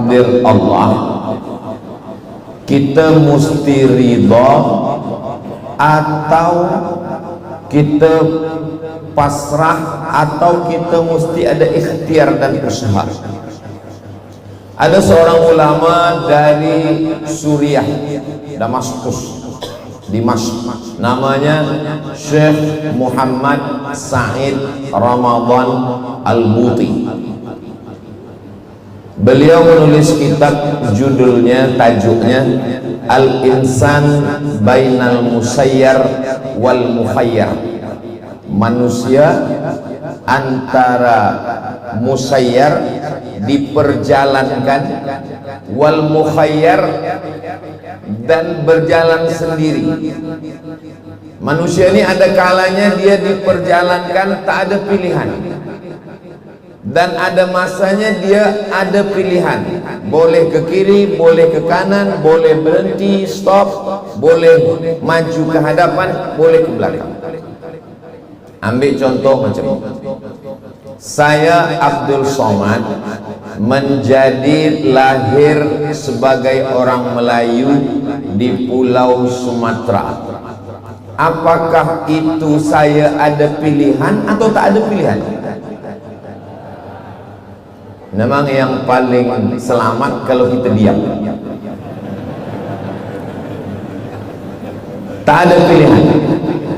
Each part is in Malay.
takdir Allah, kita mesti ridha atau kita pasrah, atau kita mesti ada ikhtiar dan usaha. Ada seorang ulama dari Suriah, Damaskus, Dimash, namanya Syekh Muhammad Said Ramadan Al-Buti. Beliau menulis kitab, judulnya, tajuknya Al-Insan Bainal Musayyar wal Mukhayyar. Manusia antara musayyar, diperjalankan, wal mukhayyar, dan berjalan sendiri. Manusia ini ada kalanya dia diperjalankan, tak ada pilihan, dan ada masanya dia ada pilihan, boleh ke kiri, boleh ke kanan, boleh berhenti, stop, boleh maju ke hadapan, boleh ke belakang. Ambil contoh macam ini. Saya Abdul Somad menjadi lahir sebagai orang Melayu di Pulau Sumatera. Apakah itu saya ada pilihan atau tak ada pilihan? Memang yang paling selamat kalau kita diam. Tak ada pilihan.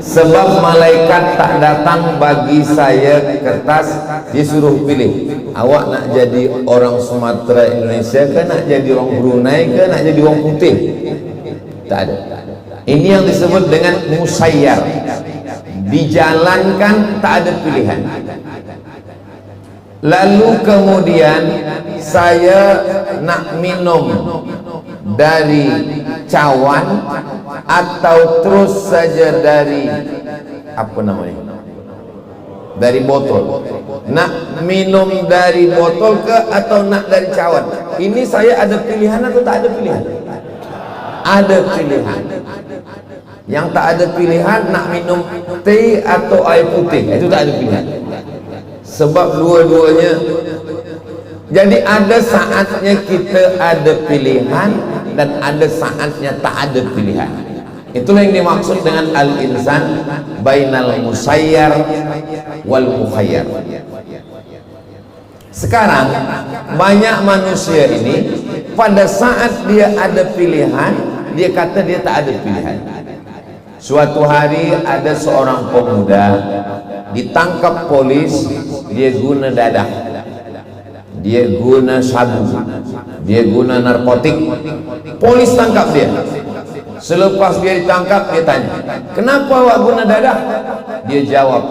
Sebab malaikat tak datang bagi saya kertas, dia suruh pilih, awak nak jadi orang Sumatera Indonesia ke, nak jadi orang Brunei ke, nak jadi orang putih. Tak ada. Ini yang disebut dengan musayyar, dijalankan, tak ada pilihan. Lalu kemudian saya nak minum dari cawan atau terus saja dari apa namanya, dari botol. Nak minum dari botol ke atau nak dari cawan? Ini saya ada pilihan atau tak ada pilihan? Ada pilihan. Yang tak ada pilihan, nak minum teh atau air putih, itu tak ada pilihan. Sebab dua-duanya. Jadi ada saatnya kita ada pilihan, dan ada saatnya tak ada pilihan. Itulah yang dimaksud dengan al-insan bainal musayyar wal mukhayyar. Sekarang banyak manusia ini pada saat dia ada pilihan, dia kata dia tak ada pilihan. Suatu hari ada seorang pemuda ditangkap polis, dia guna dadah, dia guna sabu, dia guna narkotik. Polis tangkap dia. Selepas dia ditangkap, dia tanya, kenapa awak guna dadah? Dia jawab,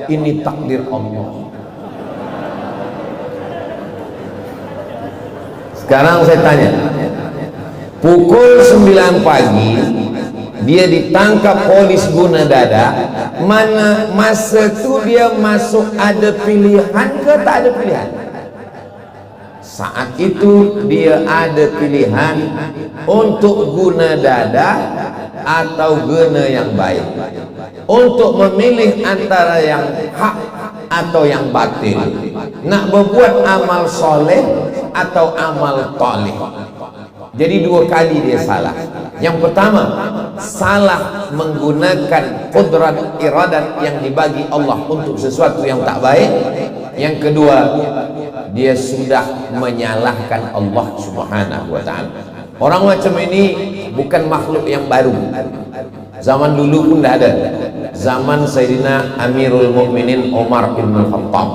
ini takdir Allah. Sekarang saya tanya, pukul 9 pagi dia ditangkap polis guna dadah, mana masa itu dia masuk ada pilihan ke tak ada pilihan? Saat itu dia ada pilihan untuk guna dadah atau guna yang baik, untuk memilih antara yang hak atau yang batil, nak berbuat amal soleh atau amal toleh. Jadi dua kali dia salah. Yang pertama, salah menggunakan qudrat iradat yang dibagi Allah untuk sesuatu yang tak baik. Yang kedua, dia sudah menyalahkan Allah Subhanahu wa ta'ala. Orang macam ini bukan makhluk yang baru. Zaman dulu pun dah ada. Zaman Sayyidina Amirul Mukminin Umar bin Khattab,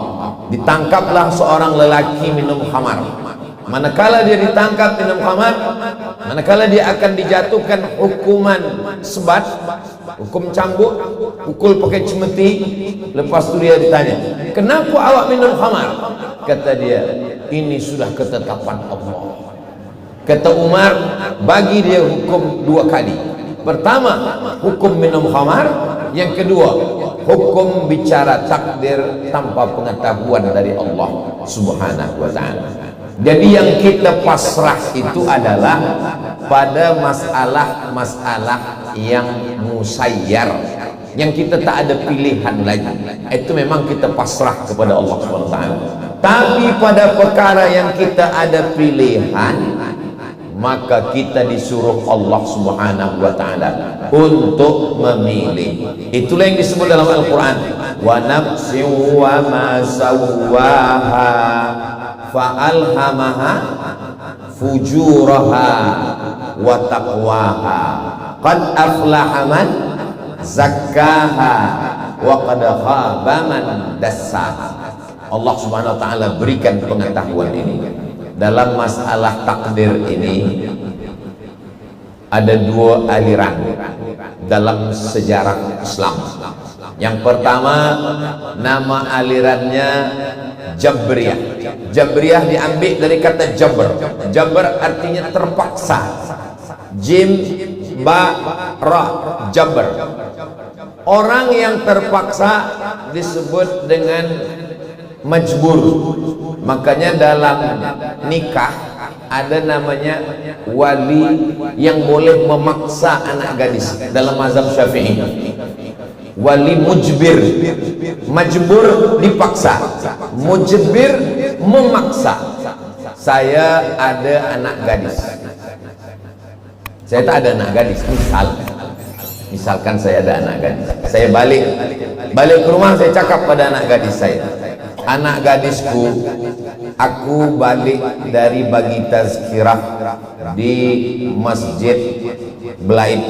ditangkaplah seorang lelaki minum khamar. Manakala dia ditangkap minum khamar, manakala dia akan dijatuhkan hukuman sebat, hukum cambuk, pukul pakai cemeti. Lepas itu dia ditanya, kenapa awak minum khamar? Kata dia, ini sudah ketetapan Allah. Kata Umar, bagi dia hukum dua kali. Pertama, hukum minum khamar. Yang kedua, hukum bicara takdir tanpa pengetahuan dari Allah Subhanahu wa ta'ala. Jadi yang kita pasrah itu adalah pada masalah-masalah yang musayyar, yang kita tak ada pilihan lagi. Itu memang kita pasrah kepada Allah Subhanahu wa ta'ala. Tapi pada perkara yang kita ada pilihan, maka kita disuruh Allah Subhanahu wa ta'ala untuk memilih. Itulah yang disebut dalam Al-Quran, wa nafsin wa ma sawwaha fa'alhamaha fujuraha wa taqwaha qad aflaha man zakkaha wa qad khaba man dassaha. Allah Subhanahu wa ta'ala berikan pengetahuan ini. Dalam masalah takdir ini ada dua aliran dalam sejarah Islam. Yang pertama, nama alirannya Jabriyah. Jabriyah diambil dari kata Jabr. Jabr artinya terpaksa. Jim ba ra, Jabr. Orang yang terpaksa disebut dengan majbur. Makanya dalam nikah ada namanya wali yang boleh memaksa anak gadis dalam mazhab Syafi'i. Wali mujbir, majbur dipaksa, mujbir memaksa. Saya ada anak gadis, saya tak ada anak gadis, misalkan saya ada anak gadis, saya balik ke rumah, saya cakap pada anak gadis saya, anak gadisku, aku balik dari bagi tazkirah di Masjid Blaid,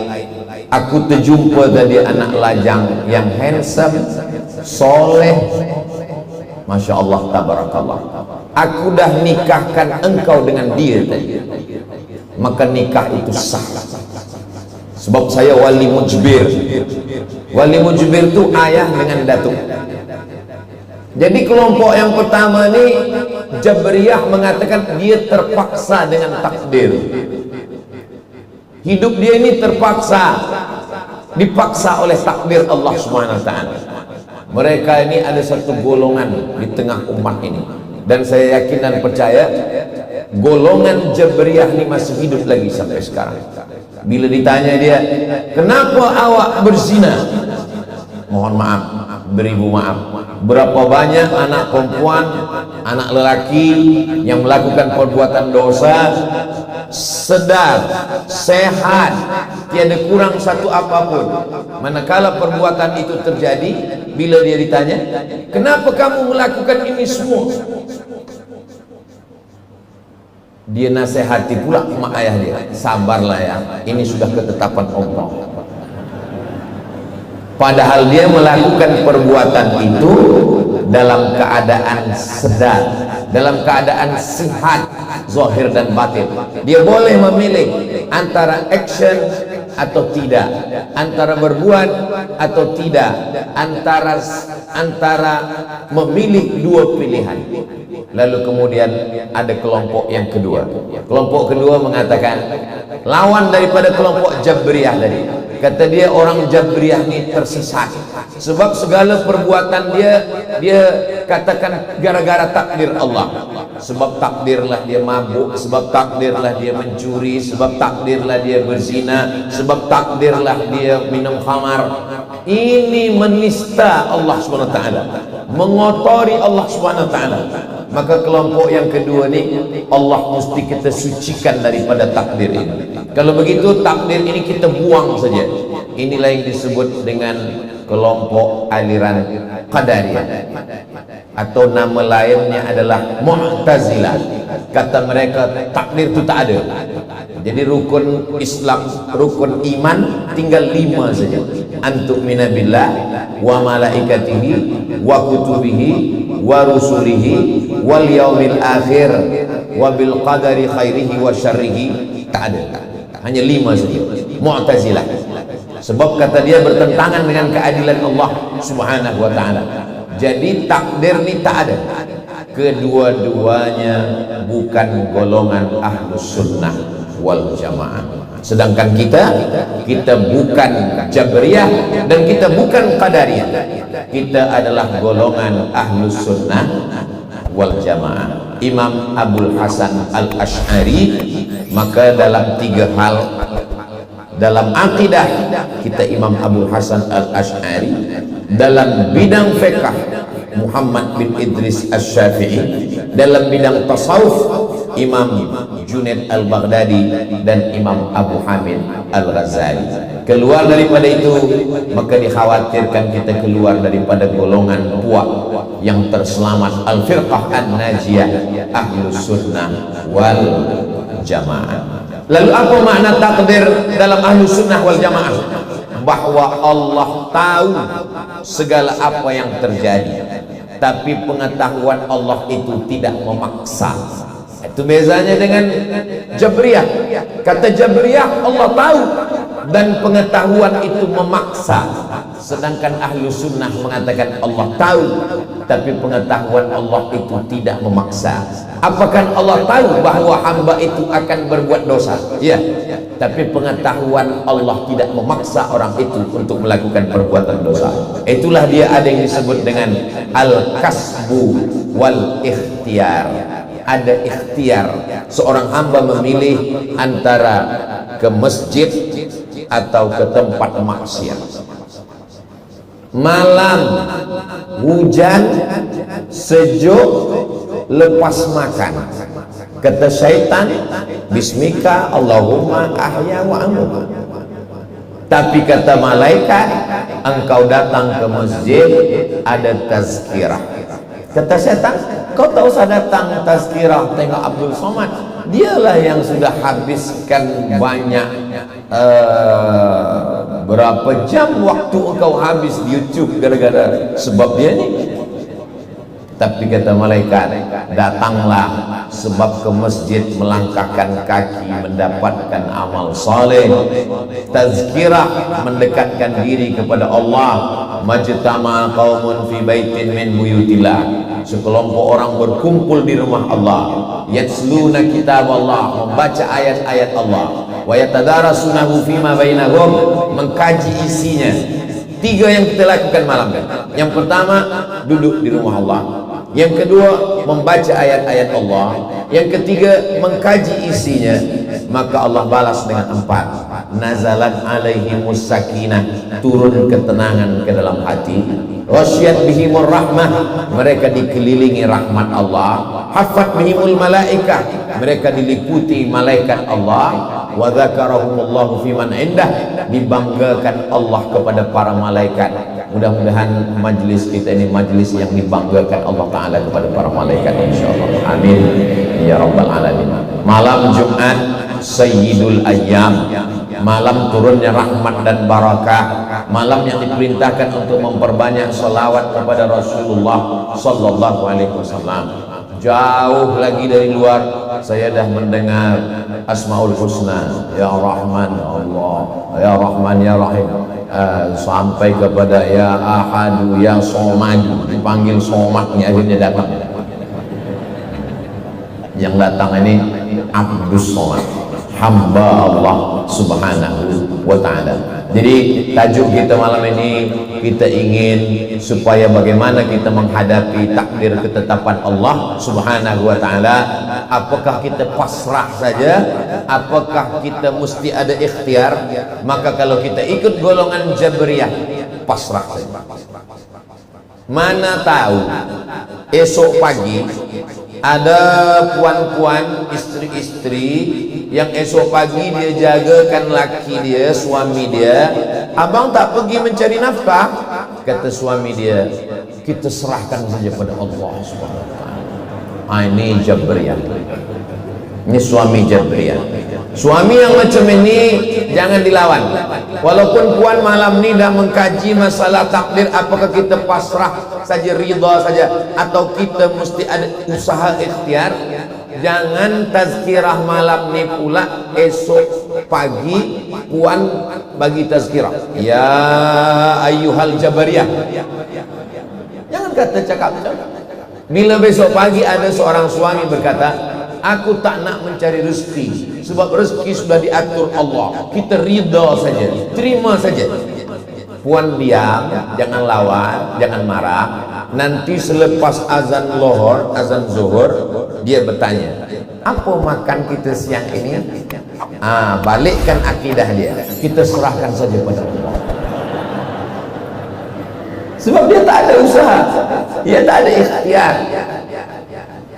aku terjumpa tadi anak lajang yang handsome, soleh, Masya Allah, tabarakallah, aku dah nikahkan engkau dengan dia tadi, maka nikah itu sah. Sebab saya wali mujbir. Wali mujbir itu ayah dengan datuk. Jadi kelompok yang pertama ini Jabriyah mengatakan dia terpaksa dengan takdir. Hidup dia ini terpaksa, dipaksa oleh takdir Allah Subhanahu wa ta'ala. Mereka ini ada satu golongan di tengah umat ini, dan saya yakin dan percaya golongan Jabriyah ini masih hidup lagi sampai sekarang. Bila ditanya dia, kenapa awak berzina? Mohon maaf, beribu maaf, berapa banyak anak perempuan, anak lelaki yang melakukan perbuatan dosa, sedar, sehat, tiada kurang satu apapun. Manakala perbuatan itu terjadi, bila dia ditanya, kenapa kamu melakukan ini semua? Dia nasihati pula mak ayah dia, sabarlah ya, ini sudah ketetapan Allah. Padahal dia melakukan perbuatan itu dalam keadaan sedar, dalam keadaan sehat, zahir dan batin. Dia boleh memilih antara action atau tidak, antara berbuat atau tidak, antara memilih dua pilihan. Lalu kemudian ada kelompok yang kedua. Kelompok kedua mengatakan, lawan daripada kelompok Jabriyah tadi. Kata dia, orang Jabriyah ini tersesat. Sebab segala perbuatan dia katakan gara-gara takdir Allah. Sebab takdirlah dia mabuk, sebab takdirlah dia mencuri, sebab takdirlah dia berzina, sebab takdirlah dia minum khamar. Ini menista Allah SWT, mengotori Allah SWT. Maka kelompok yang kedua ni, Allah mesti kita sucikan daripada takdir ini. Kalau begitu takdir ini kita buang saja. Inilah yang disebut dengan kelompok aliran Qadariyah, atau nama lainnya adalah Mu'tazilah. Kata mereka takdir itu tak ada. Jadi rukun Islam, rukun iman tinggal 5 saja. Antu'mina billah wa malaikatihi wa kutubihi wa rusulihi wal yaumil akhir wa bil qadari khairihi wa syarrihi. Tak ada, hanya 5 saja Mu'tazilah. Sebab kata dia bertentangan dengan keadilan Allah Subhanahu wa ta'ala. Jadi takdir ni tak ada. Kedua-duanya bukan golongan Ahlus Sunnah wal Jamaah. Sedangkan kita bukan Jabriyah dan kita bukan Qadariyah. Kita adalah golongan Ahlus Sunnah wal Jamaah. Imam Abul Hasan Al-Ash'ari, maka dalam 3 hal dalam akidah kita Imam Abul Hasan Al-Ash'ari, dalam bidang fiqh Muhammad bin Idris Asy-Syafi'i, dalam bidang tasawuf Imam Junaid Al-Baghdadi dan Imam Abu Hamid Al-Ghazali. Keluar daripada itu, maka dikhawatirkan kita keluar daripada golongan puak yang terselamat, al-firqah an-najiyah, ahlus sunnah wal jamaah. Lalu apa makna takdir dalam ahlus sunnah wal jamaah? Bahwa Allah tahu segala apa yang terjadi, tapi pengetahuan Allah itu tidak memaksa. Itu bezanya dengan Jabriyah. Kata Jabriyah Allah tahu dan pengetahuan itu memaksa, sedangkan ahlu sunnah mengatakan Allah tahu tapi pengetahuan Allah itu tidak memaksa. Apakah Allah tahu bahwa hamba itu akan berbuat dosa? Ya, tapi pengetahuan Allah tidak memaksa orang itu untuk melakukan perbuatan dosa. Itulah dia ada yang disebut dengan al-kasbu wal ikhtiyar. Ada ikhtiar, seorang hamba memilih antara ke masjid atau ke tempat maksiat. Malam hujan sejuk lepas makan, kata syaitan bismika Allahumma ahya wa amut. Tapi kata malaikat engkau datang ke masjid ada tazkirah. Kata syaitan kau tak usah datang tazkirah tengok Abdul Somad, dialah yang sudah habiskan banyak berapa jam waktu engkau habis di YouTube gara-gara sebab dia ni. Tapi kata malaikat datanglah sebab ke masjid melangkahkan kaki mendapatkan amal saleh, tazkirah mendekatkan diri kepada Allah. Majtama qaumun fi baitin min buyutillah, sekelompok orang berkumpul di rumah Allah, yatsluna kitab Allah, membaca ayat-ayat Allah, wa yatadarasunahu fima bainahum, mengkaji isinya. Tiga yang kita lakukan malam kan. Yang pertama duduk di rumah Allah, yang kedua membaca ayat-ayat Allah, yang ketiga mengkaji isinya. Maka Allah balas dengan 4. Nazalat alaihimus sakinah, turun ketenangan ke dalam hati. Wasyat bihimur rahmah, mereka dikelilingi rahmat Allah. Hafat bihimul malaikah, mereka diliputi malaikat Allah. Wa dzakarahumullahu fiman indah, dibanggakan Allah kepada para malaikat. Mudah-mudahan majlis kita ini majlis yang dibanggakan Allah Ta'ala kepada para malaikat, insyaallah. Amin ya rabbal alamin. Malam Jumat Sayyidul Ayyam, malam turunnya rahmat dan barakah, malam yang diperintahkan untuk memperbanyak salawat kepada Rasulullah sallallahu alaihi wasallam. Jauh lagi dari luar saya dah mendengar Asmaul Husna, ya Rahman Allah, ya Rahman ya Rahim, sampai kepada ya Ahadu ya Somad, dipanggil Somadnya akhirnya datang. Yang datang ini Abdus Somad, hamba Allah subhanahu wa ta'ala. Jadi tajuk kita malam ini, kita ingin supaya bagaimana kita menghadapi takdir ketetapan Allah subhanahu wa ta'ala. Apakah kita pasrah saja, apakah kita mesti ada ikhtiar? Maka kalau kita ikut golongan Jabriyah, pasrah saja. Mana tahu esok pagi ada puan-puan, istri-istri yang esok pagi dia jagakan laki dia, suami dia. Abang tak pergi mencari nafkah, kata suami dia, kita serahkan saja pada Allah Subhanahu wa ta'ala. Ini Jabriyah. Ini suami Jabriyah. Suami yang macam ini jangan dilawan. Walaupun puan malam ni dah mengkaji masalah takdir, apakah kita pasrah saja, ridha saja, atau kita mesti ada usaha ikhtiar. Jangan tazkirah malam ni pula esok pagi puan bagi tazkirah, ya ayyuhal Jabriyah. Jangan kata cakap. Bila besok pagi ada seorang suami berkata, aku tak nak mencari rezeki sebab rezeki sudah diatur Allah, kita ridha saja, terima saja. Puan diam, jangan lawan, jangan marah. Nanti selepas azan lohor, azan zuhur, dia bertanya, apa makan kita siang ini? Balikkan akidah dia, kita serahkan saja pada Allah. Sebab dia tak ada usaha, dia tak ada ikhtiar.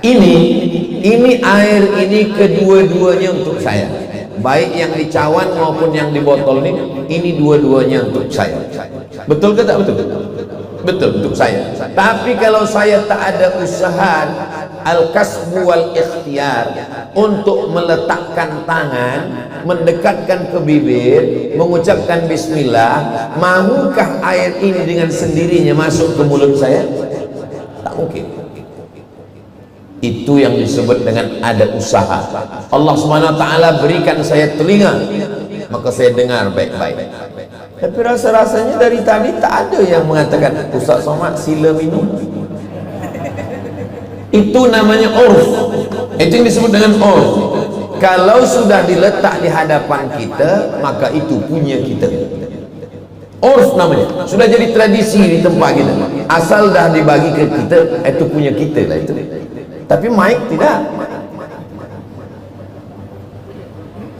Ini air ini kedua-duanya untuk saya, baik yang di cawan maupun yang di botol ini dua-duanya untuk saya. Betul ke tak betul? Betul, untuk saya. Tapi kalau saya tak ada usaha al-kasbu wal ikhtiar untuk meletakkan tangan, mendekatkan ke bibir, mengucapkan bismillah, mahukah air ini dengan sendirinya masuk ke mulut saya? Tak mungkin. Itu yang disebut dengan ada usaha. Allah Subhanahu wa taala berikan saya telinga, maka saya dengar baik-baik. Tapi rasa-rasanya dari tadi tak ada yang mengatakan, Ustaz Somad sila minum. Itu namanya urf. Itu yang disebut dengan urf. Kalau sudah diletak di hadapan kita, maka itu punya kita. Urf namanya. Sudah jadi tradisi di tempat kita. Asal dah dibagi ke kita, itu punya kita lah itu. Tapi mic tidak.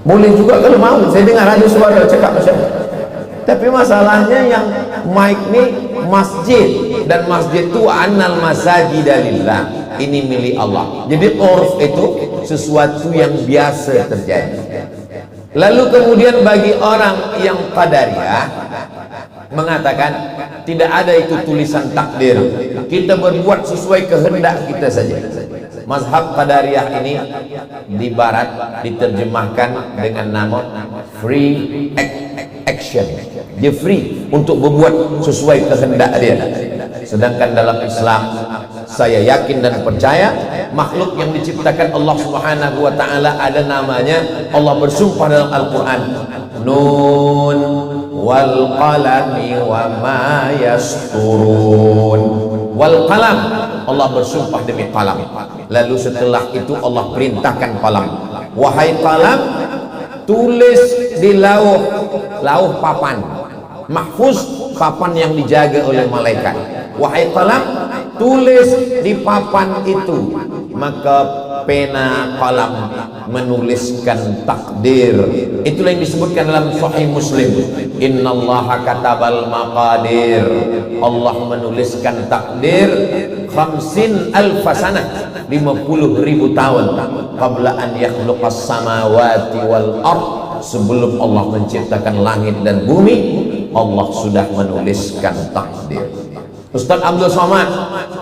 Boleh juga kalau mau. Saya dengar ada suara cakap macam. Tapi masalahnya yang mic ni masjid, dan masjid itu annal masajida lillah, ini milik Allah. Jadi urf itu sesuatu yang biasa terjadi. Lalu kemudian bagi orang yang qadariyah mengatakan tidak ada itu tulisan takdir, kita berbuat sesuai kehendak kita saja. Mazhab qadariyah ini di barat diterjemahkan dengan nama free action. Dia free untuk berbuat sesuai kehendak dia. Sedangkan dalam Islam, saya yakin dan percaya makhluk yang diciptakan Allah Subhanahu wa taala ada namanya. Allah bersumpah dalam Al-Qur'an, Nun wal qalami wa ma yasturun. Wal qalam, Allah bersumpah demi qalam. Lalu setelah itu Allah perintahkan qalam, wahai qalam, tulis di lauh papan mahfuz, papan yang dijaga oleh malaikat. Wahai qalam, tulis di papan itu. Maka pena qalam menuliskan takdir. Itulah yang disebutkan dalam Sahih Muslim, innallaha katabal maqadir. Allah menuliskan takdir 50.000 sanah, 50.000 tahun qabla an yakhluqas samawati wal ard. Sebelum Allah menciptakan langit dan bumi, Allah sudah menuliskan takdir. Ustaz Abdul Somad,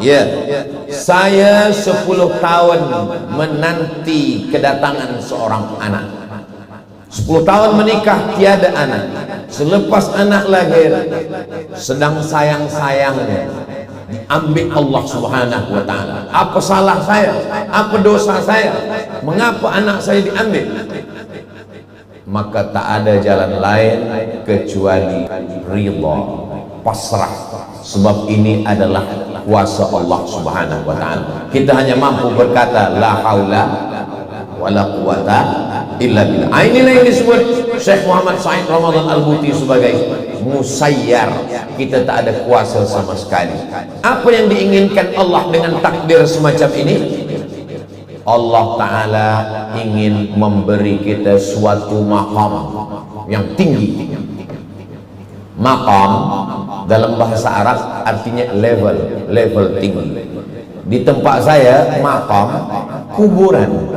ya, saya 10 tahun menanti kedatangan seorang anak. 10 tahun menikah tiada anak. Selepas anak lahir, sedang sayang-sayangnya diambil Allah Subhanahu wa taala. Apa salah saya? Apa dosa saya? Mengapa anak saya diambil? Maka tak ada jalan lain kecuali ridha, pasrah. Sebab ini adalah kuasa Allah Subhanahu wa taala. Kita hanya mampu berkata la haula wala quwata illa billah. Inilah yang disebut Syekh Muhammad Said Ramadan Al-Buti sebagai musayyar. Kita tak ada kuasa sama sekali. Apa yang diinginkan Allah dengan takdir semacam ini? Allah Ta'ala ingin memberi kita suatu maqam yang tinggi. Maqam dalam bahasa Arab artinya level tinggi. Di tempat saya maqam kuburan.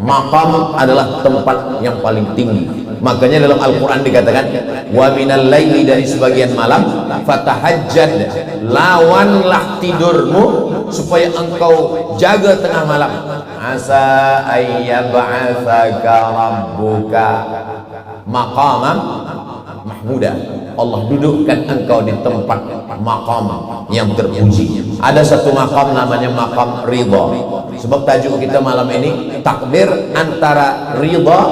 Maqam adalah tempat yang paling tinggi. Makanya dalam Al-Quran dikatakan, wa minal laili, dari sebagian malam, fatahajjad, lawanlah tidurmu supaya engkau jaga tengah malam. Asa ayyab'atsaka rabbuka maqaman mahmuda. Allah dudukkan engkau di tempat maqam yang terpuji. Ada satu maqam namanya maqam ridha. Sebab tajuk kita malam ini takdir antara ridha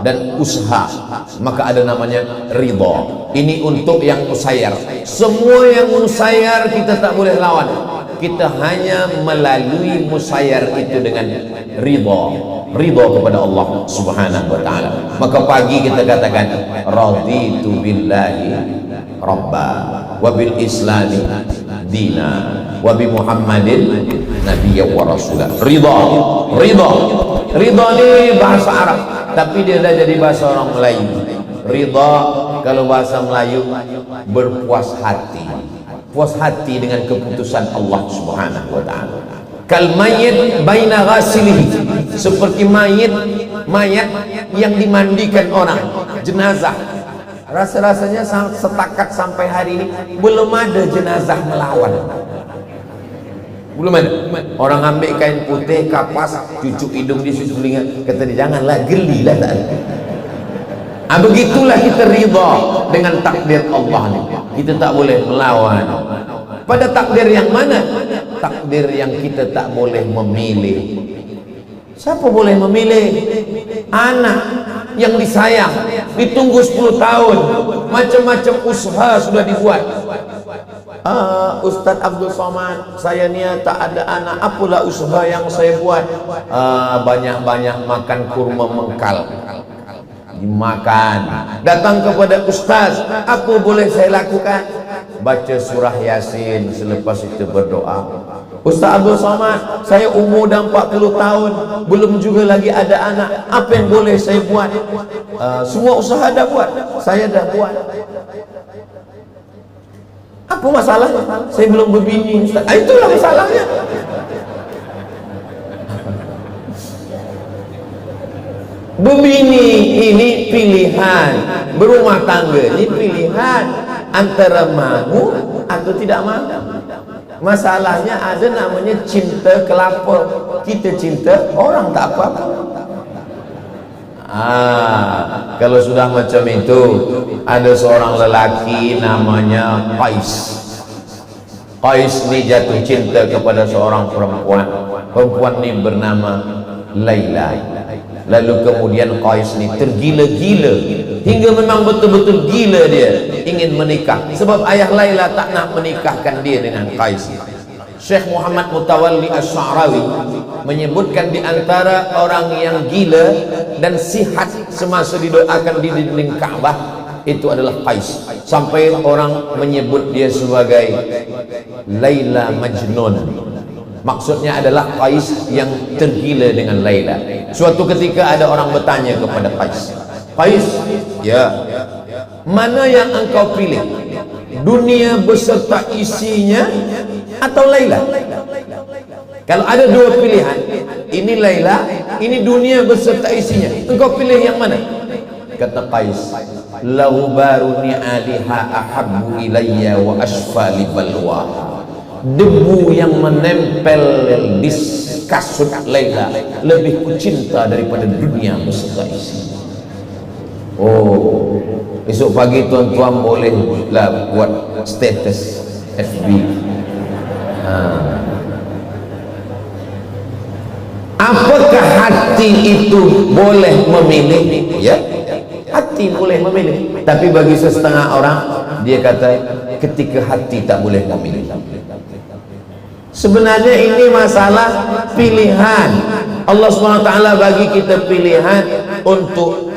dan usaha, maka ada namanya ridha. Ini untuk yang musayyar. Semua yang musayyar kita tak boleh lawan. Kita hanya melalui musayyar itu dengan ridha kepada Allah Subhanahu wa taala. Maka pagi kita katakan raditu billahi rabba wa bil islami dina wa bi muhammadin nabiyya wa rasulah. Ridha ni bahasa Arab, tapi dia dah jadi bahasa orang Melayu. Ridha kalau bahasa Melayu berpuas hati. Puas hati dengan keputusan Allah Subhanahu wa taala. Kal mayyit baina ghasilihi, seperti mayat yang dimandikan orang, jenazah. Rasa-rasanya setakat sampai hari ini belum ada jenazah melawan. Belum ada. Orang ambil kain putih, kapas, cucuk hidung di situ telinga, kata dia janganlah, gelilah tak ada. Begitulah kita ridha dengan takdir Allah ni. Kita tak boleh melawan. Pada takdir yang mana? Takdir yang kita tak boleh memilih. Siapa boleh memilih? Anak yang disayang, ditunggu 10 tahun, macam-macam usaha sudah dibuat. Ustaz Abdul Somad, saya ni tak ada anak, apalah usaha yang saya buat? Banyak-banyak makan kurma mengkal, dimakan. Datang kepada ustaz, apa boleh saya lakukan? Baca surah Yasin, selepas itu berdoa. Ustaz Abdul Somad, saya umur dah 40 tahun, belum juga lagi ada anak, apa yang boleh saya buat? Semua usaha dah buat, saya dah buat. Apa masalahnya? Saya belum berbini, Ustaz. Itulah masalahnya. Berbini ini pilihan, berumah tangga ini pilihan, antara mahu atau tidak mahu. Masalahnya ada namanya cinta kelapa. Kita cinta, orang tak apa-apa. Kalau sudah macam itu, ada seorang lelaki namanya Qais. Qais ni jatuh cinta kepada seorang perempuan. Perempuan ni bernama Laila. Lalu kemudian Qais ni tergila-gila, hingga memang betul-betul gila dia ingin menikah, sebab ayah Laila tak nak menikahkan dia dengan Qais. Syekh Muhammad Mutawalli Asy'arawi menyebutkan di antara orang yang gila dan sihat semasa didoakan di dinding Ka'bah itu adalah Qais, sampai orang menyebut dia sebagai Laila Majnun. Maksudnya adalah Qais yang tergila dengan Laila. Suatu ketika ada orang bertanya kepada Qais, Qais, ya, mana yang engkau pilih? Dunia beserta isinya atau Laila? Kalau ada dua pilihan, ini Laila, ini dunia beserta isinya, engkau pilih yang mana? Kata Qais, laubaruni aliha ahabbu ilayya wa asfali balwa. Debu yang menempel di kasut Laila lebih kucinta daripada dunia beserta isinya. Oh, esok pagi tuan-tuan bolehlah buat status FB. Apakah hati itu boleh memilih? Ya, hati boleh memilih. Tapi bagi setengah orang, dia kata ketika hati tak boleh memilih. Sebenarnya ini masalah pilihan. Allah SWT bagi kita pilihan untuk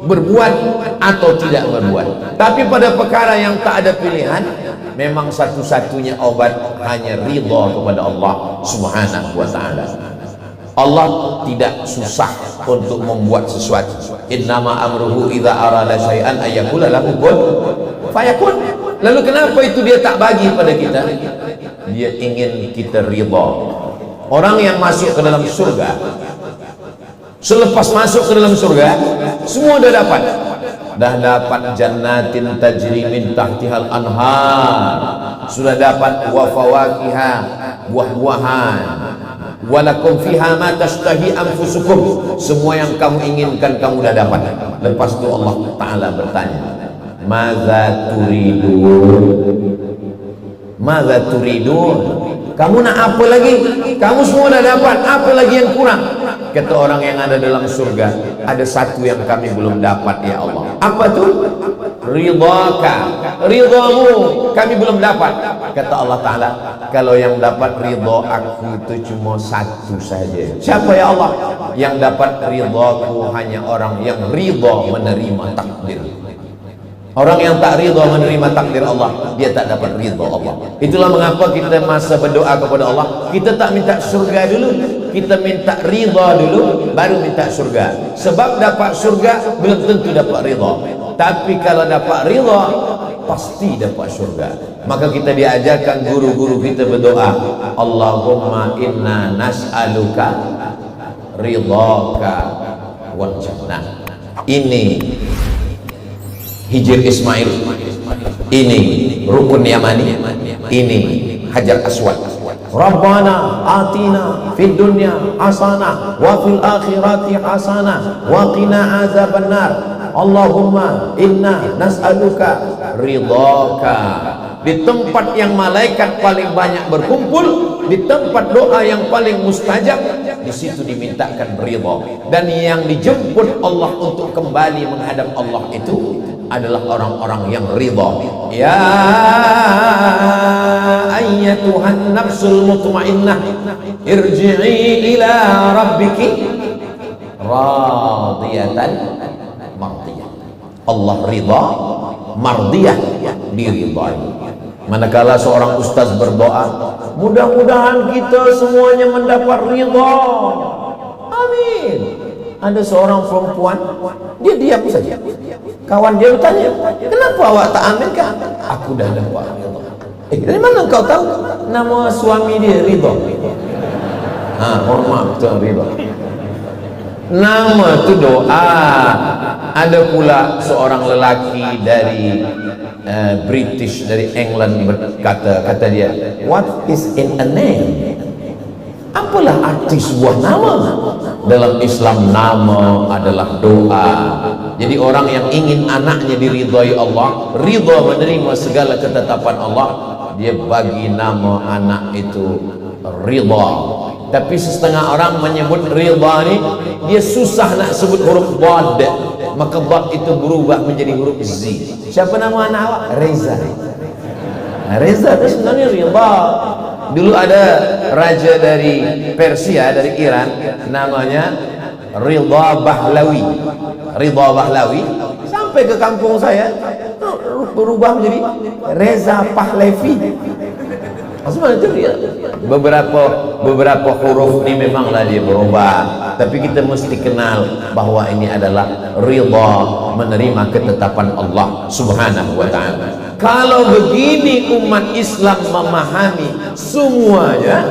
berbuat atau tidak berbuat. Tapi pada perkara yang tak ada pilihan, memang satu-satunya obat hanya ridha kepada Allah Subhanahu wa taala. Allah tidak susah untuk membuat sesuatu. Innama amruhu idza arada syai'an ayyakula lahu kun fayakun. Lalu kenapa itu dia tak bagi pada kita? Dia ingin kita ridha. Orang yang masuk ke dalam surga, selepas masuk ke dalam surga, semua dah dapat. Dah dapat jannatin tajri min tahtihal anhar, sudah dapat wa fawakiha, buah-buahan, walakum fiha ma tashtahi anfusukum, semua yang kamu inginkan kamu dah dapat. Lepas itu Allah Ta'ala bertanya, madza turidun? Madza turidun? Kamu nak apa lagi? Kamu semua dah dapat, apa lagi yang kurang? Kata orang yang ada dalam surga, ada satu yang kami belum dapat ya Allah. Apa tu? Ridhaka, ridhamu kami belum dapat. Kata Allah Ta'ala, kalau yang dapat ridha aku itu cuma satu saja. Siapa ya Allah? Yang dapat ridhaku hanya orang yang ridha menerima takdir. Orang yang tak ridha menerima takdir Allah, dia tak dapat ridha Allah. Itulah mengapa kita masa berdoa kepada Allah, kita tak minta surga dulu, kita minta ridha dulu baru minta surga. Sebab dapat surga belum tentu dapat ridha, tapi kalau dapat ridha pasti dapat surga. Maka kita diajarkan guru-guru kita berdoa, Allahumma inna nas'aluka ridhaka wal jannah. Ini Hijr Ismail, ini Rukun Yamani, ini Hajar Aswad. Rabbana atina fid dunya hasanah wa fil akhirati hasanah wa qina azabannar. Allahumma inna nas'aluka ridhaka. Di tempat yang malaikat paling banyak berkumpul, di tempat doa yang paling mustajab, di situ dimintakan ridha. Dan yang dijemput Allah untuk kembali menghadap Allah itu adalah orang-orang yang ridha. Ya ayyatuhan nafsul mutmainnah, irji'i ila rabbiki radiyatan mardiyah. Allah ridha, mardiyah, diridhai. Manakala seorang ustaz berdoa, mudah-mudahan kita semuanya mendapat ridha, amin. Ada seorang perempuan, dia diam saja. Kawan dia bertanya, kenapa awak tak aminkan? Aku dah dapat ridha. Dari mana kau tahu? Nama suami dia Ridha. Hormat tu Ridha. Nama tu doa. Ada pula seorang lelaki dari British, dari England berkata, kata dia, what is in a name? Apalah arti sebuah nama? Dalam Islam nama adalah doa. Jadi orang yang ingin anaknya diridhai Allah, ridha menerima segala ketetapan Allah, dia bagi nama anak itu ridha. Tapi setengah orang menyebut ridha ni, dia susah nak sebut huruf dad, maka dad itu berubah menjadi huruf z. Siapa nama anak awak? Reza. Reza itu sebenarnya ridha. Dulu ada raja dari Persia, dari Iran, namanya Ridha Pahlavi. Ridha Pahlavi sampai ke kampung saya berubah menjadi Reza Pahlavi. Sebenarnya itu dia. Beberapa huruf ini memanglah dia berubah, tapi kita mesti kenal bahwa ini adalah ridha, menerima ketetapan Allah Subhanahu wa ta'ala. Kalau begini umat Islam memahami semuanya,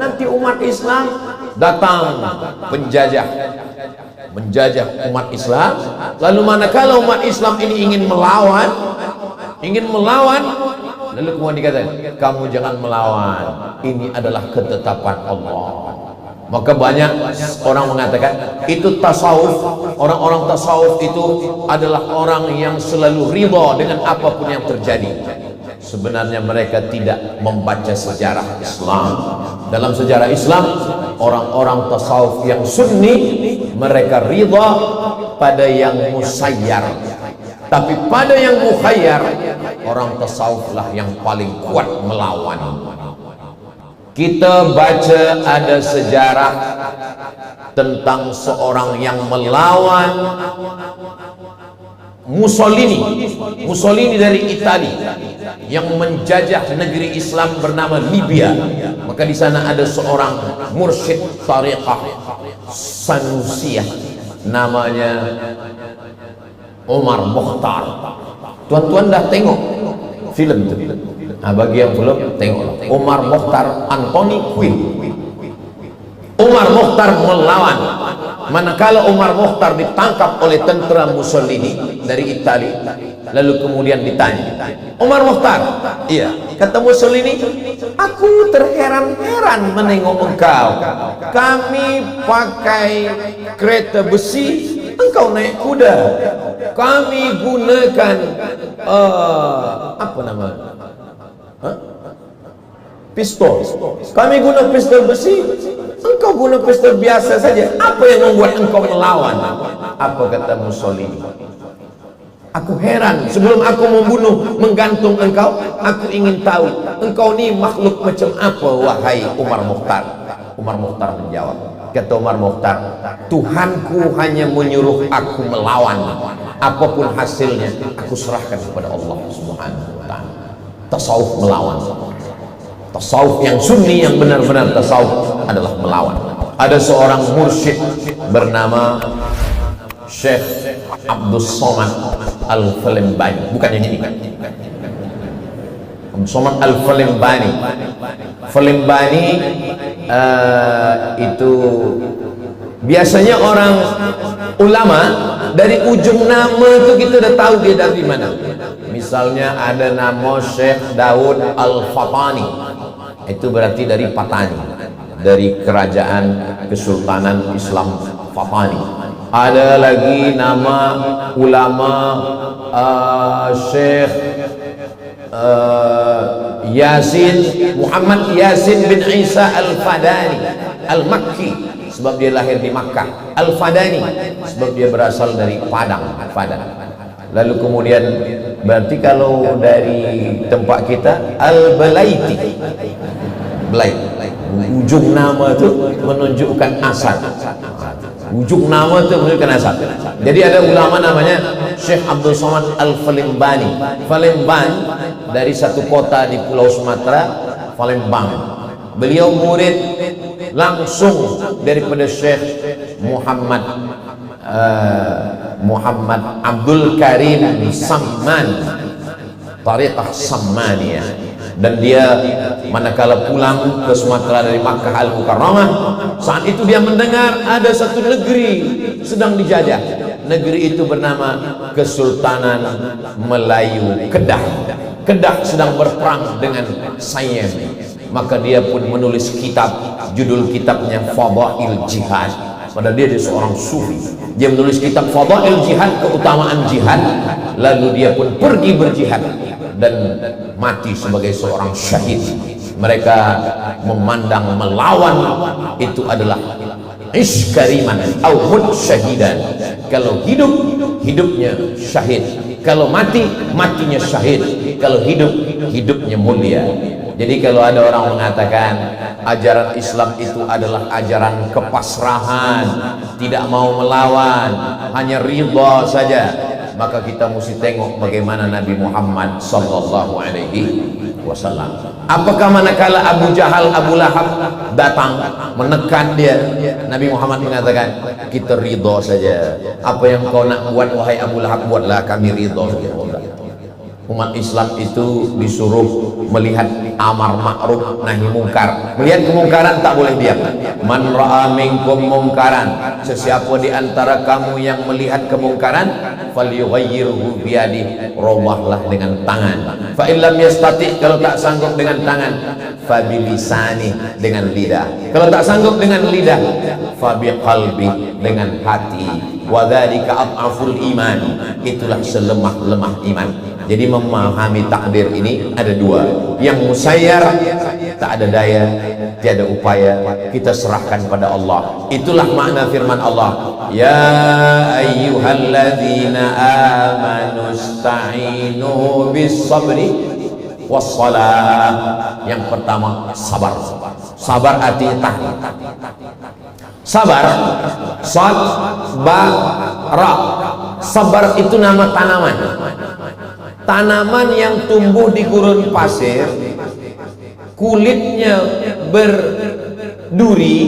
nanti umat Islam datang menjajah umat Islam. Lalu manakala umat Islam ini ingin melawan, lalu kemudian dikatakan, kamu jangan melawan, ini adalah ketetapan Allah. Maka banyak orang mengatakan itu tasawuf. Orang-orang tasawuf itu adalah orang yang selalu ridha dengan apapun yang terjadi. Sebenarnya mereka tidak membaca sejarah Islam. Dalam sejarah Islam, orang-orang tasawuf yang sunni, mereka ridha pada yang musayyar. Tapi pada yang mukhayyar, orang tasawuf lah yang paling kuat melawan. Kita baca ada sejarah tentang seorang yang melawan Mussolini dari Italia yang menjajah negeri Islam bernama Libya. Maka di sana ada seorang mursyid tariqah Sanusiyah, namanya Umar Mokhtar. Tuan-tuan dah tengok film itu? Bagi yang belum, tengoklah. Umar Mokhtar, Anthony Quinn. Umar Mokhtar melawan. Manakala Umar Mokhtar ditangkap oleh tentera Mussolini dari Italia, lalu kemudian ditanya, Umar Mokhtar, iya, kata Mussolini, aku terheran-heran menengok engkau. Kami pakai kereta besi, engkau naik kuda. Kami gunakan apa nama? Pistol. Kami guna pistol besi, engkau guna pistol biasa saja. Apa yang membuat engkau melawan? Apa kata Mussolini? Aku heran, sebelum aku membunuh, menggantung engkau, aku ingin tahu engkau ni makhluk macam apa, wahai Umar Mokhtar. Umar Mokhtar menjawab, kata Umar Mokhtar, Tuhanku hanya menyuruh aku melawan. Apapun hasilnya, aku serahkan kepada Allah Subhanahu wa ta'ala. Tasawuf melawan. Tasawuf yang sunni, yang benar-benar tasawuf adalah melawan. Ada seorang mursyid bernama Syekh Abdul Somad Al-Falembani, bukan yang ini, Abdul Somad Al-Falembani. Falembani itu biasanya orang ulama dari ujung nama itu kita udah tahu dia dari mana. Misalnya ada nama Syekh Daud Al-Fatani, itu berarti dari Patani, dari kerajaan Kesultanan Islam Fatani. Ada lagi nama ulama Syekh Yasin, Muhammad Yasin bin Isa Al-Fadani Al-Makki, sebab dia lahir di Makkah. Al-Fadani sebab dia berasal dari Padang. Lalu kemudian berarti kalau dari tempat kita Al-Balaiti, ujung nama itu menunjukkan asal, ujung nama itu menunjukkan asal. Jadi ada ulama namanya Syekh Abdul Somad Al-Falembani. Falembang dari satu kota di Pulau Sumatera, Palembang. Beliau murid langsung daripada Syekh Muhammad Abdul Karim Samman, Tariqah Sammaniyah. Dan dia manakala pulang ke Sumatera dari Makkah Al-Mukarramah, saat itu dia mendengar ada satu negeri sedang dijajah. Negeri itu bernama Kesultanan Melayu Kedah. Kedah sedang berperang dengan Siam. Maka dia pun menulis kitab, judul kitabnya Fadail Jihad. Padahal dia seorang sufi. Dia menulis kitab Fadail Jihad, keutamaan jihad. Lalu dia pun pergi berjihad dan mati sebagai seorang syahid. Mereka memandang melawan itu adalah iskariman au mut syahidan. Kalau hidup, hidupnya syahid. Kalau mati, matinya syahid. Kalau hidup, hidupnya mulia. Jadi kalau ada orang mengatakan ajaran Islam itu adalah ajaran kepasrahan, tidak mau melawan, hanya ridha saja, maka kita mesti tengok bagaimana Nabi Muhammad sallallahu alaihi wasallam. Apakah manakala Abu Jahal, Abu Lahab datang menekan dia, Nabi Muhammad mengatakan kita ridha saja, apa yang kau nak buat wahai Abu Lahab, buatlah, kami ridha. Umat Islam itu disuruh melihat amar ma'ruf nahi mungkar. Melihat kemungkaran tak boleh diam. Man ra'a minkum mungkaran, sesiapa di antara kamu yang melihat kemungkaran, falyughayyirhu biyadihi, robahlah dengan tangan. Fa illam yastati, kalau tak sanggup dengan tangan, fa bilisani, dengan lidah. Kalau tak sanggup dengan lidah, fa biqalbi, dengan hati. Wa dzalika adhaful iman, itulah selemah-lemah iman. Jadi memahami takdir ini ada dua. Yang musayyar, tak ada daya, tiada upaya, kita serahkan pada Allah. Itulah makna firman Allah, ya ayyuhalladzina amanu ista'inu bis sabri wassalah. Yang pertama sabar. Sabar artinya tahan. Sabar, sad, ba, ra. Sabar itu nama tanaman. Tanaman yang tumbuh di gurun pasir, kulitnya berduri,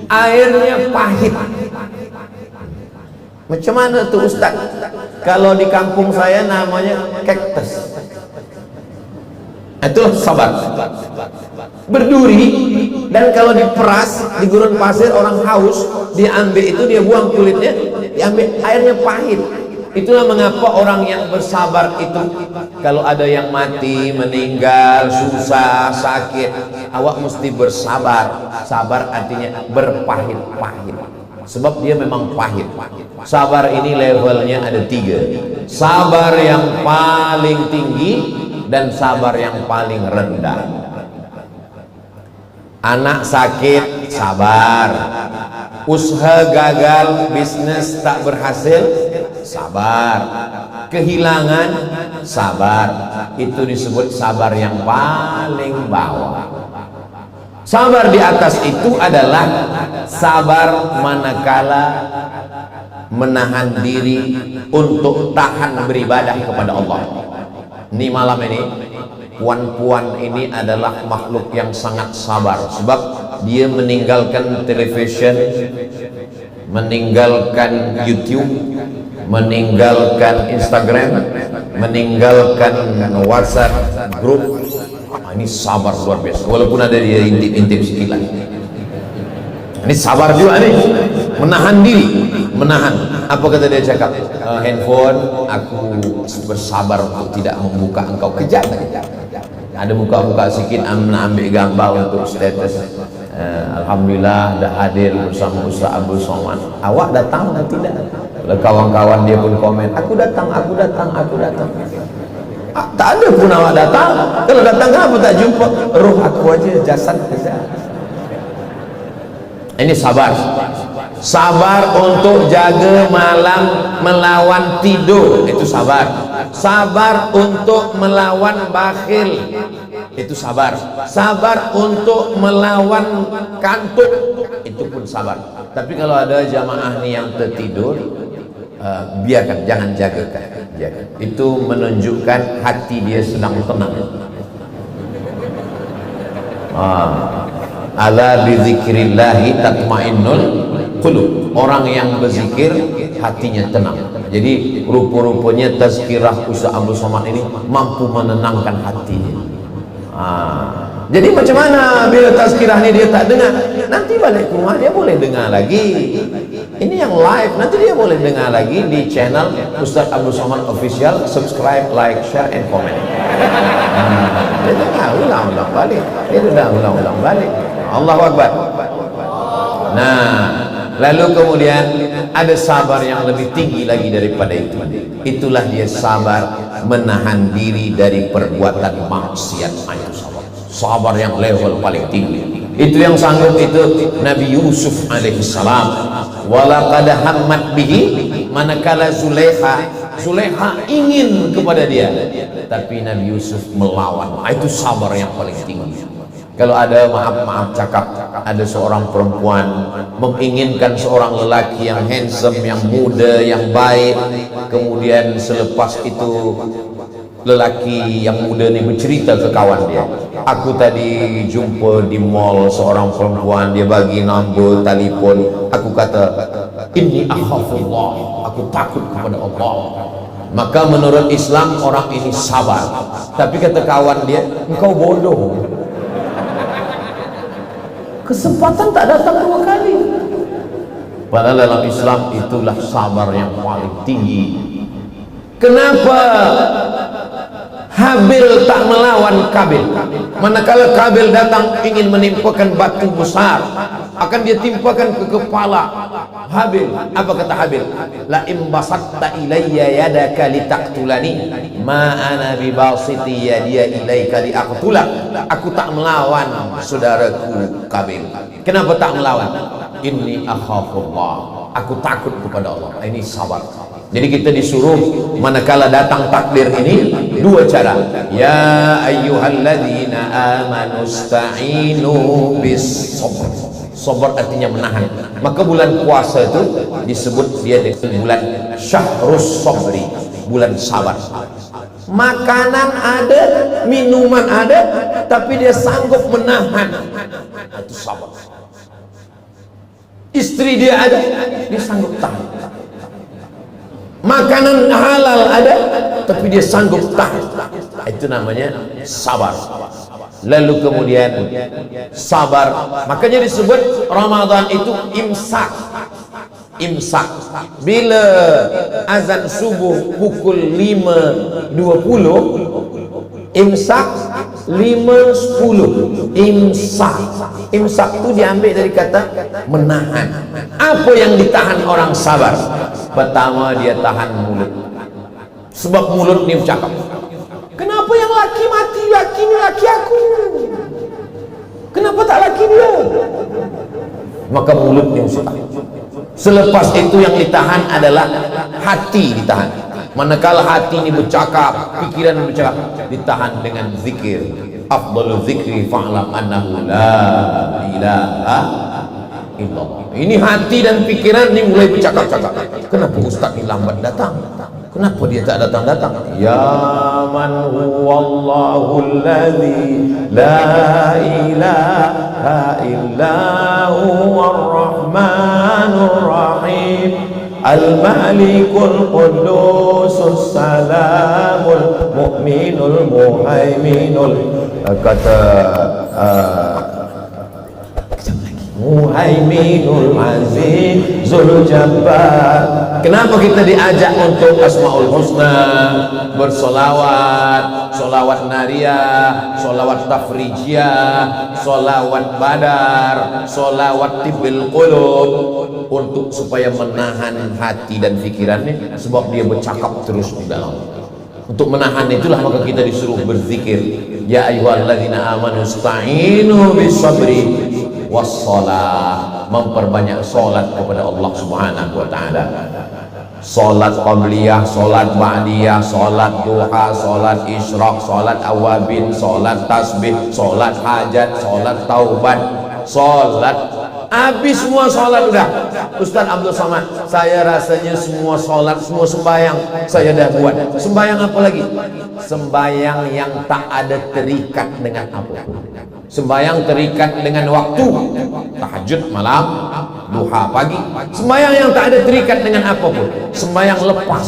airnya pahit. Macam mana tuh Ustaz? Kalau di kampung saya namanya kaktus. Itulah sabar. Berduri, dan kalau diperas di gurun pasir, orang haus, diambil itu, dia buang kulitnya, diambil, airnya pahit. Itulah mengapa orang yang bersabar itu, kalau ada yang mati, meninggal, susah, sakit, awak mesti bersabar. Sabar artinya berpahit-pahit, sebab dia memang pahit. Sabar ini levelnya ada 3. Sabar yang paling tinggi dan sabar yang paling rendah. Anak sakit, sabar. Usaha gagal, bisnis tak berhasil, sabar. Kehilangan, sabar. Itu disebut sabar yang paling bawah. Sabar di atas itu adalah sabar manakala menahan diri untuk tahan beribadah kepada Allah. Ini malam ini, puan-puan ini adalah makhluk yang sangat sabar, sebab dia meninggalkan television, meninggalkan YouTube, meninggalkan Instagram, meninggalkan WhatsApp grup. Ini sabar luar biasa, walaupun ada dia intip-intip sekilas. Ini sabar juga nih, menahan diri, menahan. Apa kata dia cakap? Handphone, aku bersabar untuk tidak membuka engkau. Kejap. Ada buka-buka sikit, ambil gambar untuk status. Alhamdulillah dah hadir bersama Ustaz Abdul Somad. Awak datang atau tidak? Kalau kawan-kawan dia pun komen, aku datang. Tak ada pun awak datang. Kalau datang kenapa tak jumpa? Roh aku aja, jasad saja. Ini sabar. Sabar untuk jaga malam melawan tidur, itu sabar. Sabar untuk melawan bakhil, itu sabar. Sabar untuk melawan kantuk, itu pun sabar. Tapi kalau ada jamaah ni yang tertidur, biarkan, jangan jagakan. Itu menunjukkan hati dia sedang tenang. Ala bizikrillahi tatmainnul qulub. Orang yang berzikir hatinya tenang. Jadi rupa-rupanya tazkirah Ustaz Abdul Somad ini mampu menenangkan hatinya. Jadi macam mana bila tazkirah ni dia tak dengar? Nanti balik ke rumah dia boleh dengar lagi. Ini yang live, nanti dia boleh dengar lagi di channel Ustaz Abdul Somad Official. Subscribe, like, share, and comment. Dia dengar ulang-ulang balik. Dia dengar ulang-ulang balik. Allahu Akbar. Nah, lalu kemudian ada sabar yang lebih tinggi lagi daripada itu. Itulah dia sabar menahan diri dari perbuatan maksiat. Itu sabar. Sabar yang level paling tinggi. Itu yang sanggup itu Nabi Yusuf alaihissalam. Walaqad hammat bihi, manakala Zulaikha ingin kepada dia, tapi Nabi Yusuf melawan. Itu sabar yang paling tinggi. Kalau ada maaf cakap, ada seorang perempuan menginginkan seorang lelaki yang handsome, yang muda, yang baik, kemudian selepas itu lelaki yang muda ni bercerita ke kawan dia, aku tadi jumpa di mall seorang perempuan, dia bagi nombor telefon, aku kata inni akhafullah, aku takut kepada Allah. Maka menurut Islam orang ini sabar. Tapi kata kawan dia, engkau bodoh, kesempatan tak datang dua kali. Padahal dalam Islam itulah sabar yang paling tinggi. Kenapa Habil tak melawan Kabil? Manakala Kabil datang ingin menimpakan batu besar, akan dia timpakan ke kepala Habil. Apa kata Habil? La imbasatta ilayya yadaka litaqtulani ma ana bibasiti yadiya ilaika liaqtulak. Aku tak melawan saudaraku Kabil. Kenapa tak melawan? Inni akhafullah, aku takut kepada Allah. Ini sabar. Jadi kita disuruh manakala datang takdir ini dua cara. Ya ayyuhalladzina amanu sta'inu bis sabr. Sabar artinya menahan. Maka bulan puasa itu disebut dia dengan bulan syahrus sabri, bulan sabar. Makanan ada, minuman ada, tapi dia sanggup menahan. Itu sabar. Istri dia ada, dia sanggup tahan. Makanan halal ada, tapi dia sanggup tahan. Itu namanya sabar. Lalu kemudian sabar, makanya disebut Ramadan itu imsak. Imsak. Bila azan subuh pukul 5.20, imsak 5.10. Imsak. Imsak itu diambil dari kata menahan. Apa yang ditahan orang sabar? Pertama, dia tahan mulut. Sebab mulut ni bercakap, kenapa yang laki mati? Laki ni laki aku, kenapa tak laki dia? Maka mulut ni mesti tahan. Selepas itu yang ditahan adalah hati, ditahan. Manakala hati ini bercakap, pikiran bercakap, ditahan dengan zikir. Afdalul zikri fa'lam annahu la ilaha illallah. Ini hati dan pikiran ini mulai bercakap-cakap. Kenapa Ustaz ini lambat datang? Kenapa dia tak datang-datang? Ya man huwallahu alladzi la ilaha illa huwar rahmanur rahim al-malikul qudusus salamul mu'minul muhaiminul kata Muhaiminul Azizul Jabbar. Kenapa kita diajak untuk Asmaul Husna, bersolawat, solawat nariyah, solawat tafrijiyah, solawat badar, solawat tibil qulub, untuk supaya menahan hati dan pikirannya, sebab dia bercakap terus di dalam. Untuk menahan itulah maka kita disuruh berzikir. Ya ayyuhalladzina amanu ista'inu bis-sabri wassalah, memperbanyak solat kepada Allah Subhanahu wa taala. Solat qabliyah, solat ba'diyah, solat duha, solat isyraq, solat awabin, solat tasbih, solat hajat, solat taubat, solat habis semua solat udah. Ustaz Abdul Somad, saya rasanya semua solat, semua sembahyang saya dah buat. Sembahyang apa lagi? Sembahyang yang tak ada terikat dengan apapun. Sembahyang terikat dengan waktu, tahajud malam, duha pagi. Sembahyang yang tak ada terikat dengan apapun, sembahyang lepas,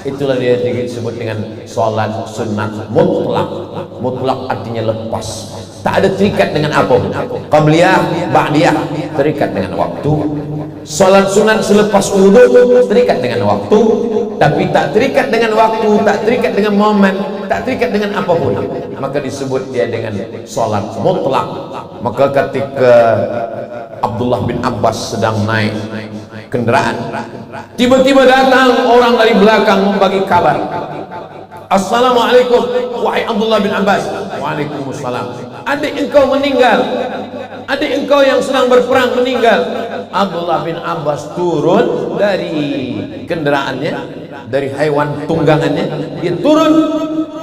itulah dia disebut dengan solat sunat mutlak. Mutlak artinya lepas, tak ada terikat dengan apapun. Qabliyah, ba'diyah terikat dengan waktu. Solat sunat selepas wudu terikat dengan waktu, tapi tak terikat dengan waktu, tak terikat dengan momen, tak terikat dengan apapun, maka disebut dia dengan solat mutlak. Maka ketika Abdullah bin Abbas sedang naik kendaraan, tiba-tiba datang orang dari belakang membagi kabar. Assalamualaikum, wahai Abdullah bin Abbas. Waalaikumsalam. Adik engkau meninggal, adik engkau yang sedang berperang meninggal. Abdullah bin Abbas turun dari kendaraannya, dari hewan tunggangannya, dia turun,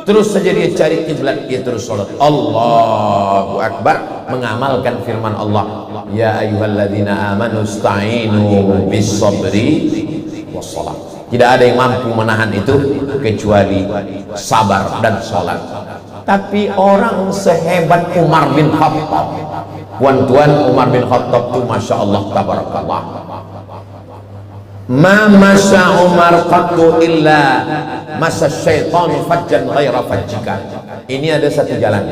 terus saja dia cari kiblat, dia terus sholat. Allahu Akbar, mengamalkan firman Allah, ya ayyuhalladzina amanu ista'inu bis-sabri was-shalah. Tidak ada yang mampu menahan itu kecuali sabar dan sholat. Tapi orang sehebat Umar bin Khattab, tuan-tuan, Umar bin Khattab itu Masya Allah tabarakallah, ma masya Umar qattu illa masa syaitan fajjan ghaira fajjika. Ini ada satu jalan,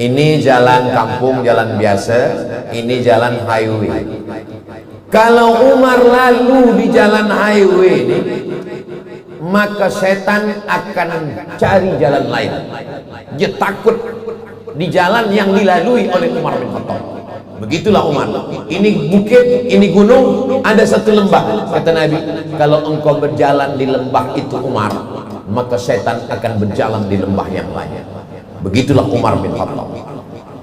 ini jalan kampung, jalan biasa, ini jalan highway. Kalau Umar lalu di jalan highway ini, maka setan akan cari jalan lain. Dia takut di jalan yang dilalui oleh Umar bin Khattab. Begitulah Umar. Ini bukit, ini gunung, ada satu lembah. Kata Nabi, kalau engkau berjalan di lembah itu Umar, maka setan akan berjalan di lembah yang lain. Begitulah Umar bin Khattab.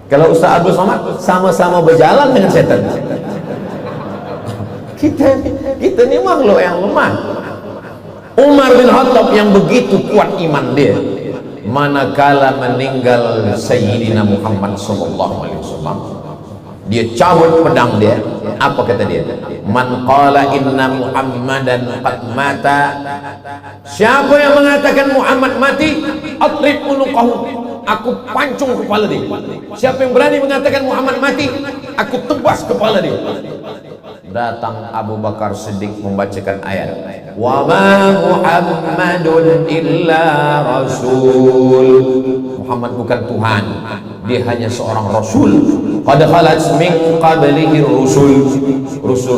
Kalau Ustaz Abdul Somad sama-sama berjalan dengan setan. Kita ini makhluk yang lemah. Umar bin Khattab yang begitu kuat iman dia, manakala meninggal Sayyidina Muhammad SAW, dia cabut pedang dia. Apa kata dia? Man qala inna Muhammadan qad mata, siapa yang mengatakan Muhammad mati, atrib unuqahu, aku pancung kepala dia. Siapa yang berani mengatakan Muhammad mati, aku tebas kepala dia. Datang Abu Bakar Siddiq membacakan ayat, wa ma Muhammadun illa rasul. Muhammad bukan Tuhan, dia hanya seorang rasul. Qad khalat min qablihi rusul.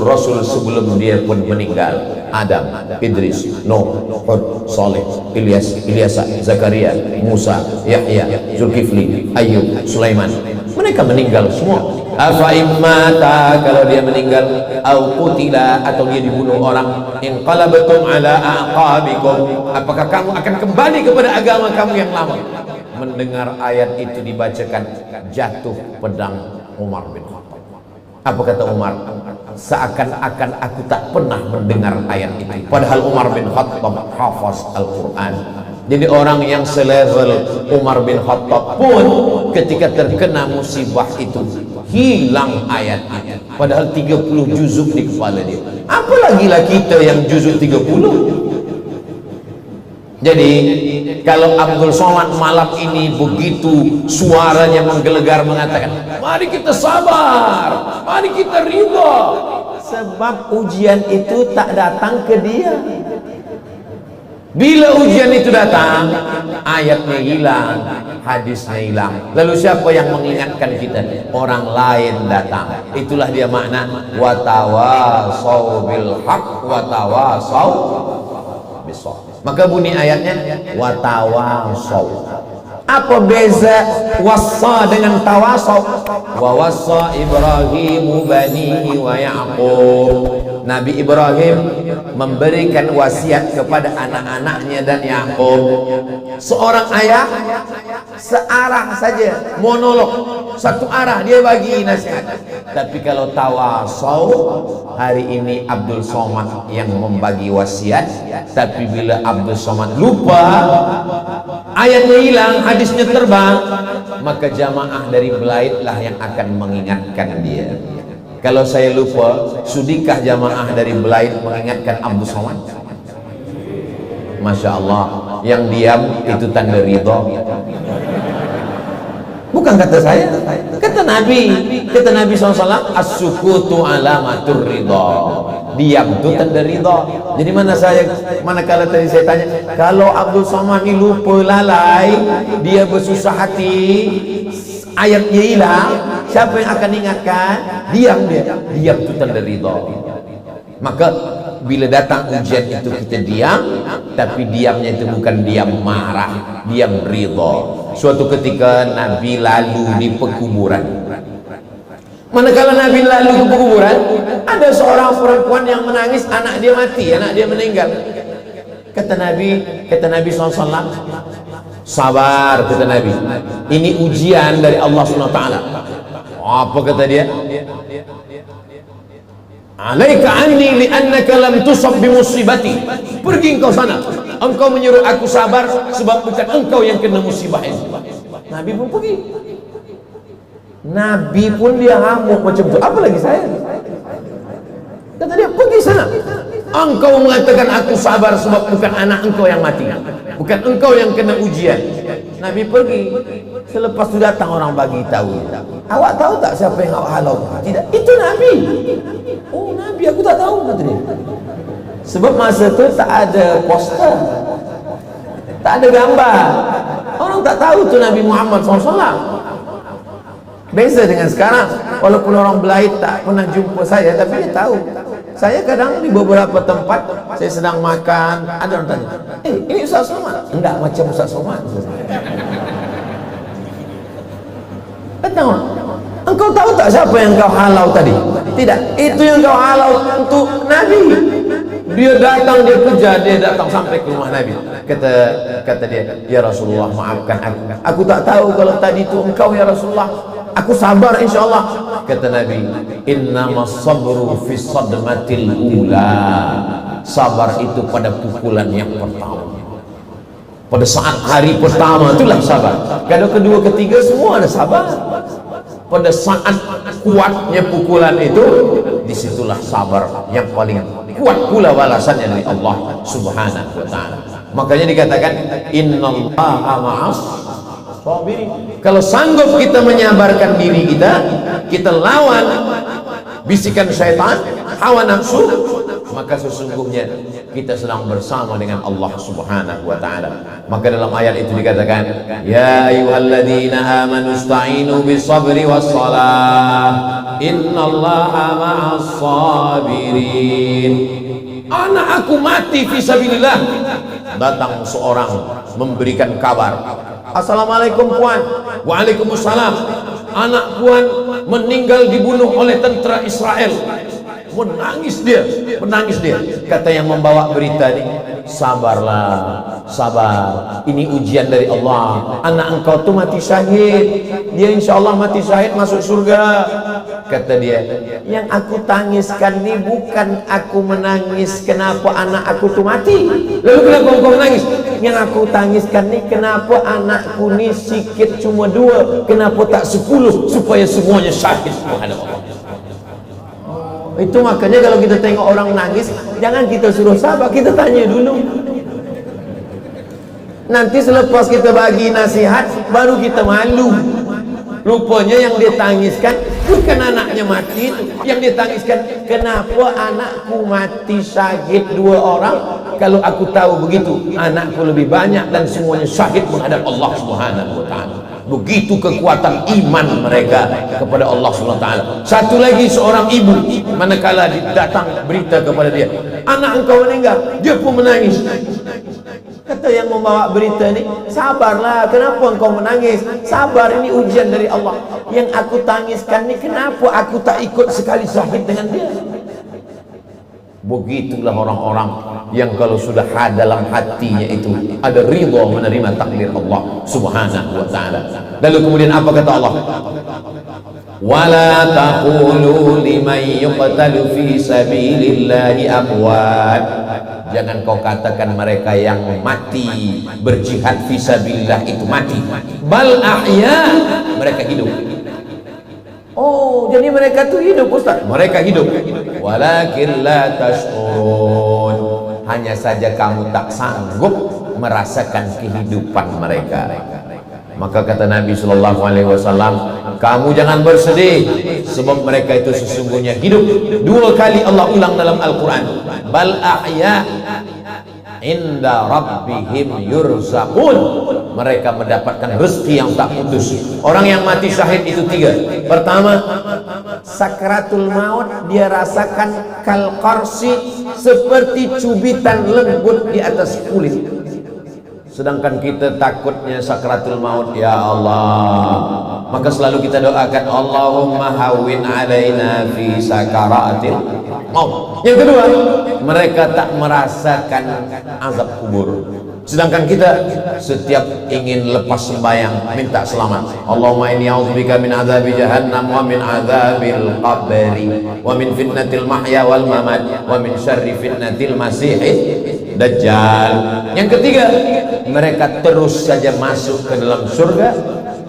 Rasul sebelum dia pun meninggal. Adam, Idris, Nuh, Hud, Saleh, Ilyas, Zakaria, Musa, Yahya, Zulkifli, Ayyub, Sulaiman. Mereka meninggal semua. Afa immata, kalau dia meninggal, au qutila, atau dia dibunuh orang, inqalabtum ala aqabikum, apakah kamu akan kembali kepada agama kamu yang lama? Mendengar ayat itu dibacakan, jatuh pedang Umar bin Khattab. Apa kata Umar? Seakan-akan aku tak pernah mendengar ayat itu. Padahal Umar bin Khattab hafaz Al-Quran. Jadi orang yang selevel Umar bin Khattab pun ketika terkena musibah itu, hilang ayatnya. Padahal 30 juzuk di kepala dia. Apalagi lah kita yang juzuk 30. Jadi kalau Abdul Somad malam ini begitu suaranya menggelegar mengatakan, mari kita sabar, mari kita ridha, sebab ujian itu tak datang ke dia. Bila ujian itu datang, ayatnya hilang, hadisnya hilang. Lalu siapa yang mengingatkan kita? Orang lain datang. Itulah dia makna watawasau bil haq watawasau bis-shabr. Maka bunyi ayatnya watawasau. Apa beza wassa dengan tawasau? Wa wassa Ibrahimu banihi wa Ya'qub. Nabi Ibrahim memberikan wasiat kepada anak-anaknya dan Ya'qub. Seorang ayah searah saja, monolog, satu arah dia bagi nasihat. Tapi kalau tawasau, hari ini Abdul Somad yang membagi wasiat. Tapi bila Abdul Somad lupa, ayatnya hilang, hadisnya terbang, maka jamaah dari Belaid lah yang akan mengingatkan dia. Kalau saya lupa, sudikah jamaah dari Belaid mengingatkan Abdul Somad? Masya Allah, yang diam itu tanda ridha. Bukan kata saya, kata Nabi SAW, as-sukutu alamatur ridha. Diam itu tanda ridha. Jadi manakala tadi saya tanya, kalau Abdul Somad ini lupa, lalai, dia bersusah hati, ayatnya hilang, siapa yang akan ingatkan? Diam dia. Diam itu tanda ridha. Maka bila datang ujian itu kita diam, tapi diamnya itu bukan diam marah, diam ridha. Suatu ketika Nabi lalu di pekuburan. Manakala Nabi lalu ke pekuburan, ada seorang perempuan yang menangis, anak dia mati, anak dia meninggal. Kata Nabi SAW, sabar, kata Nabi, ini ujian dari Allah SWT. Apa kata dia? Alaika anni li'annaka lam tusab bimusibati. Pergi engkau sana, engkau menyuruh aku sabar sebab bukan engkau yang kena musibah ini. Nabi pun pergi. Nabi pun dia ngamuk macam tu, apalagi saya. Kata dia, pergi sana, engkau mengatakan aku sabar sebab bukan anak engkau yang mati, bukan engkau yang kena ujian. Nabi pergi. Selepas itu datang orang bagi tahu, awak tahu tak siapa yang awak halau? Tidak, itu Nabi. Oh Nabi, aku tak tahu, kata dia. Sebab masa itu tak ada poster, tak ada gambar, orang tak tahu tu Nabi Muhammad SAW. Beza dengan sekarang, walaupun orang Belaid tak pernah jumpa saya, tapi dia tahu. Saya kadang di beberapa tempat, saya sedang makan, ada orang tanya, ini Ustaz Somad? Enggak, macam Ustaz Somad. Tahu, engkau tahu tak siapa yang kau halau tadi? Tidak, itu yang kau halau untuk Nabi. Dia datang, dia kejar, dia datang sampai ke rumah Nabi. Kata dia, ya Rasulullah, maafkan aku tak tahu kalau tadi itu engkau ya Rasulullah. Aku sabar insyaAllah. Kata Nabi, innamas sabru fi sadmatil ula. Sabar itu pada pukulan yang pertama, pada saat hari pertama itulah sabar. Kalau kedua ketiga semua ada sabar. Pada saat kuatnya pukulan itu, disitulah sabar yang paling kuat pula balasannya dari Allah Subhanahu wa ta'ala. Makanya dikatakan innallaha ma'as sabirin. Kalau sanggup kita menyabarkan diri kita lawan bisikan syaitan, hawa nafsu, maka sesungguhnya kita sedang bersama dengan Allah Subhanahu wa ta'ala. Maka dalam ayat itu dikatakan, ya ayyuhalladzina amanu ista'inu bisabri wassalah innallaha ma'as sabirin. Anak aku mati fisabilillah. Datang seorang memberikan kabar, assalamualaikum puan. Waalaikumsalam. Anak puan meninggal dibunuh oleh tentara Israel. Menangis dia. Kata yang membawa berita ini, sabarlah, sabar, ini ujian dari Allah. Anak engkau tuh mati syahid, dia insya Allah mati syahid masuk surga. Kata dia, yang aku tangiskan ini bukan aku menangis kenapa anak aku tuh mati. Lalu kenapa engkau menangis? Yang aku tangiskan ini kenapa anakku ini sikit cuma 2, kenapa tak 10 supaya semuanya syahid menghadap Allah. Itu makanya kalau kita tengok orang nangis, jangan kita suruh sabar, kita tanya dulu. Nanti selepas kita bagi nasihat, baru kita malu. Rupanya yang dia tangiskan bukan anaknya mati itu. Yang dia tangiskan, kenapa anakku mati syahid 2 orang, kalau aku tahu begitu anakku lebih banyak dan semuanya syahid menghadap Allah Subhanahu wa ta'ala. Begitu kekuatan iman mereka kepada Allah Subhanahu wa ta'ala. Satu lagi, seorang ibu, manakala datang berita kepada dia, anak engkau meninggal, dia pun menangis. Kata yang membawa berita ini, sabarlah, kenapa engkau menangis? Sabar, ini ujian dari Allah. Yang aku tangiskan ini, kenapa aku tak ikut sekali syahid dengan dia? Begitulah orang-orang yang kalau sudah dalam hatinya itu ada ridha menerima takdir Allah Subhanahu wa ta'ala. Lalu kemudian apa kata Allah? Wala taqulu liman yuqtalu fi sabilillahi amwat. Jangan kau katakan mereka yang mati berjihad fisabilillah itu mati. Bal ahya, mereka hidup. Oh, jadi mereka tuh hidup, Ustaz. Mereka hidup. Walakin la tash'urun. Hanya saja kamu tak sanggup merasakan kehidupan mereka. Maka kata Nabi sallallahu alaihi wasallam, kamu jangan bersedih sebab mereka itu sesungguhnya hidup. 2 kali Allah ulang dalam Al-Quran, bal ahya inda rabbihim yurzaqun. Mereka mendapatkan rezeki yang tak putus. Orang yang mati syahid itu 3. Pertama, sakratul maut dia rasakan kal qarsi, seperti cubitan lembut di atas kulit. Sedangkan kita takutnya sakratul maut, ya Allah, maka selalu kita doakan Allahumma hawwin alaina fi sakaratil maut. Yang kedua, mereka tak merasakan azab kubur. Sedangkan kita setiap ingin lepas sembahyang minta selamat, Allahumma inni a'udzubika min azabi jahannam wa min azabil qabri wa min fitnatil mahya wal mamat wa min syarri fitnatil masihid dajjal. Yang ketiga, mereka terus saja masuk ke dalam surga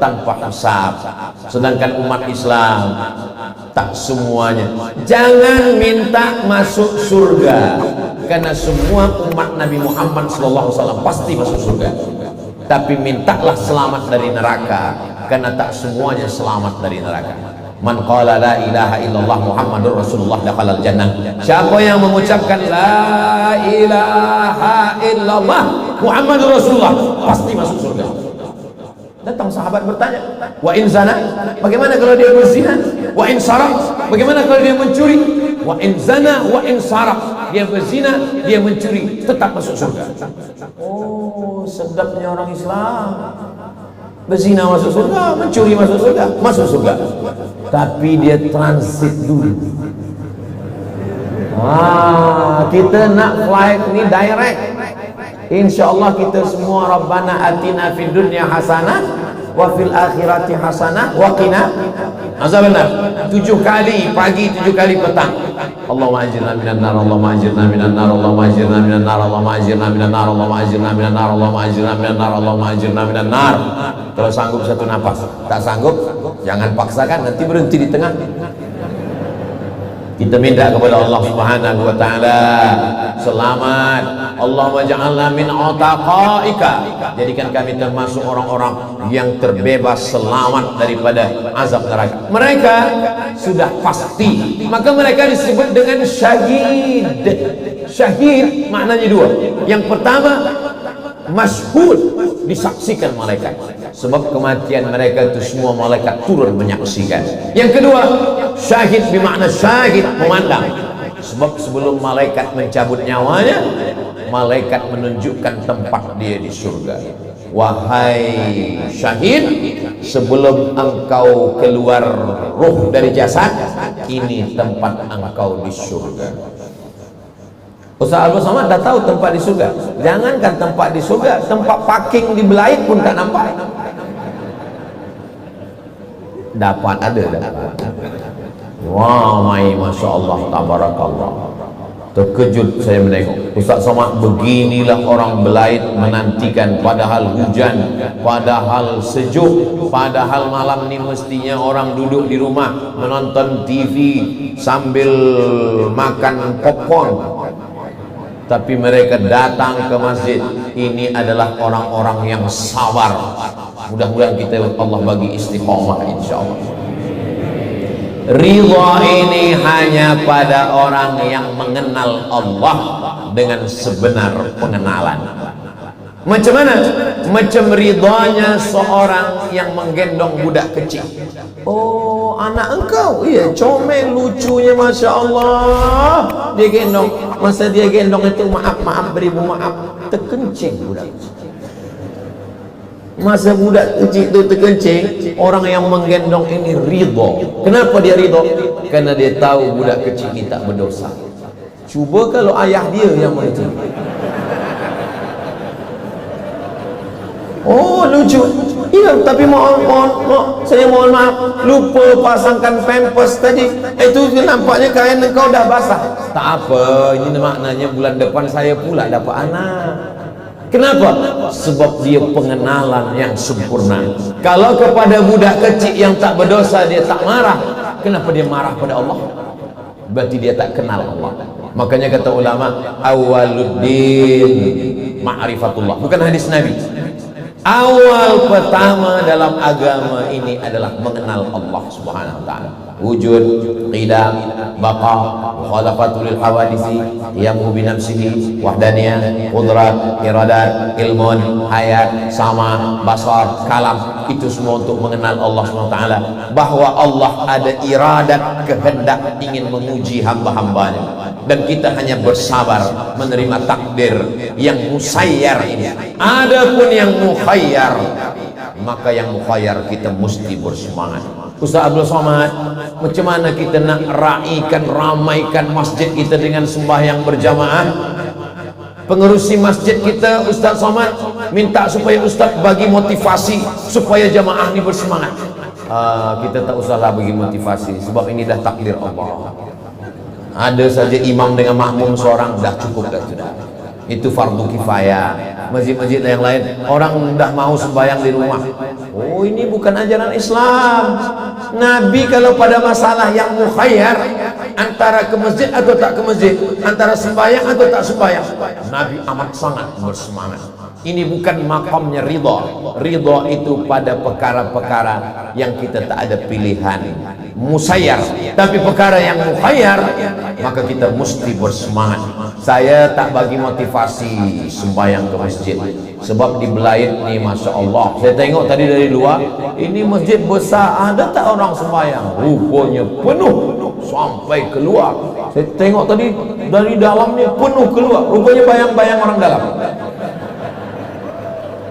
tanpa hisab. Sedangkan umat Islam tak semuanya. Jangan minta masuk surga, karena semua umat Nabi Muhammad SAW pasti masuk surga. Tapi mintalah selamat dari neraka, karena tak semuanya selamat dari neraka. Man qala la ilaha illallah Muhammadur Rasulullah dakhalal jannah. Siapa yang mengucapkan la ilaha illallah Muhammadur Rasulullah pasti masuk surga. Datang sahabat bertanya, wa in zana, bagaimana kalau dia berzina? Wa in saraq, bagaimana kalau dia mencuri? Wa in zana wa in saraq, dia berzina, dia mencuri, tetap masuk surga. Oh, sedapnya orang Islam. Berzina masuk surga, mencuri masuk surga, masuk surga. Tapi dia transit dulu. Kita nak flight ni direct. InsyaAllah kita semua Rabbana atina fid dunya hasanah wa fil akhirati hasanah wa qina azabannar. 7 kali pagi, 7 kali petang. Allahumma ajirna minan nar, Allahumma ajirna minan nar, Allahumma ajirna minan nar, Allahumma ajirna minan nar, Allahumma ajirna minan nar, Allahumma ajirna minan nar, Allahumma ajirna minan nar. Kalau sanggup 1 nafas, tak sanggup jangan paksakan, nanti berhenti di tengah. Kita minta kepada Allah Subhanahu wa ta'ala selamat. Allahumma ja'alna min utaqaika, jadikan kami termasuk orang-orang yang terbebas selamat daripada azab neraka. Mereka sudah pasti, maka mereka disebut dengan syahid. Syahid maknanya 2. Yang pertama, masyhud, disaksikan malaikat, sebab kematian mereka itu semua malaikat turun menyaksikan. Yang kedua, syahid bermakna syahid, memandang, sebab sebelum malaikat mencabut nyawanya, malaikat menunjukkan tempat dia di surga. Wahai syahid, sebelum engkau keluar ruh dari jasad, ini tempat engkau di surga. Ustaz Abdul Somad dah tahu tempat di surga. Jangankan tempat di surga, tempat parking di Belait pun tak nampak. Dapat ada. ramai, Masya Allah, tabarakallah. Terkejut saya menengok, Ustaz Somad, beginilah orang Belait menantikan, padahal hujan, padahal sejuk, padahal malam ini mestinya orang duduk di rumah menonton TV sambil makan popcorn, tapi mereka datang ke masjid. Ini adalah orang-orang yang sabar. Mudah-mudahan kita Allah bagi istiqomah, insyaallah. Ridha ini hanya pada orang yang mengenal Allah dengan sebenar pengenalan. Macam mana? Macam ridhanya seorang yang menggendong budak kecil. Oh, anak engkau? Iya, comel, lucunya, Masya Allah. Dia gendong. Masa dia gendong itu, maaf, beribu maaf, terkencing budak. Masa budak kecil itu terkencing, orang yang menggendong ini ridho. Kenapa dia ridho? Karena dia tahu budak kecil ini tak berdosa. Cuba kalau ayah dia yang mengencing. Oh, lucu. Iya, tapi saya mohon maaf, lupa pasangkan pampers tadi. Itu nampaknya kain engkau dah basah. Tak apa, ini maknanya bulan depan saya pula dapat anak. Kenapa? Sebab dia pengenalan yang sempurna. Kalau kepada budak kecil yang tak berdosa dia tak marah, kenapa dia marah pada Allah? Berarti dia tak kenal Allah. Makanya kata ulama, awaluddin ma'rifatullah. Bukan hadis Nabi. Awal pertama dalam agama ini adalah mengenal Allah Subhanahu wa taala. Wujud, qidam, baqa, mukhalafatu lil hawadisi, yamu bi nafsihi, wahdaniyah, qudrat, iradat, ilmun, hayat, sama, basar, kalam. Itu semua untuk mengenal Allah Subhanahu wa taala, bahwa Allah ada iradat, kehendak ingin menguji hamba-hambanya, dan kita hanya bersabar menerima takdir yang musayyar ini. Adapun yang mukhayyar, maka yang mukhayyar kita mesti bersemangat. Ustaz Abdul Somad, macam mana kita nak ramaikan masjid kita dengan sembahyang berjamaah? Pengerusi masjid kita, Ustaz Somad, minta supaya Ustaz bagi motivasi supaya jamaah ini bersemangat. Kita tak usahlah bagi motivasi, sebab ini dah takdir Allah. Ada saja imam dengan makmum seorang dah cukup, dah sudah. Itu fardu kifayah. Masjid-masjid yang lain orang dah mau sembahyang di rumah. Oh, ini bukan ajaran Islam. Nabi kalau pada masalah yang mukhayyar, antara ke masjid atau tak ke masjid, antara sembahyang atau tak sembahyang, Nabi amat sangat bersemangat. Ini bukan makamnya ridha. Ridha itu pada perkara-perkara yang kita tak ada pilihan, musayyar. Tapi perkara yang mukhayyar, maka kita mesti bersemangat. Saya tak bagi motivasi sembahyang ke masjid, sebab di Belait ni, Masya Allah, saya tengok tadi dari luar, ini masjid besar, ada tak orang sembahyang? Rupanya penuh sampai keluar. Saya tengok tadi dari dalamnya penuh keluar, rupanya bayang-bayang orang dalam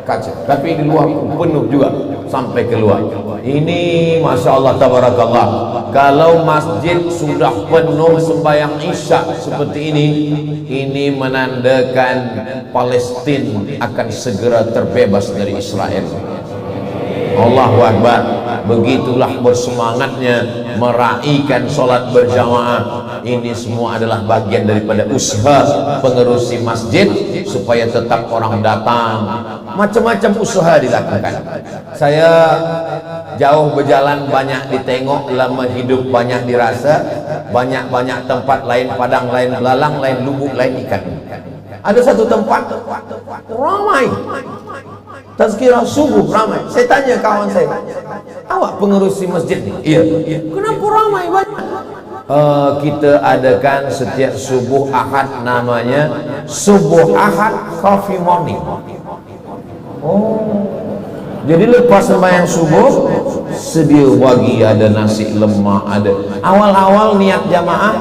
kaca, tapi di luar penuh juga sampai keluar. Ini Masya Allah, tabarakallah. Kalau masjid sudah penuh sembahyang isya seperti ini menandakan Palestina akan segera terbebas dari Israel. Allahu Akbar. Begitulah bersemangatnya meraihkan solat berjamaah. Ini semua adalah bagian daripada usaha pengerusi masjid supaya tetap orang datang. Macam-macam usaha dilakukan. Saya jauh berjalan, banyak ditengok, lama hidup banyak dirasa, banyak-banyak tempat lain padang, lain belalang, lain lubuk, lain ikan. Ada satu tempat ramai, tazkirah subuh ramai. Saya tanya kawan saya, awak pengerusi masjid ni? Iya. Kenapa ramai banyak? Kita adakan setiap subuh Ahad, namanya subuh Ahad coffee morning. Oh, jadi lepas sembahyang subuh sedia bagi, ada nasi lemak, ada. Awal-awal niat jamaah,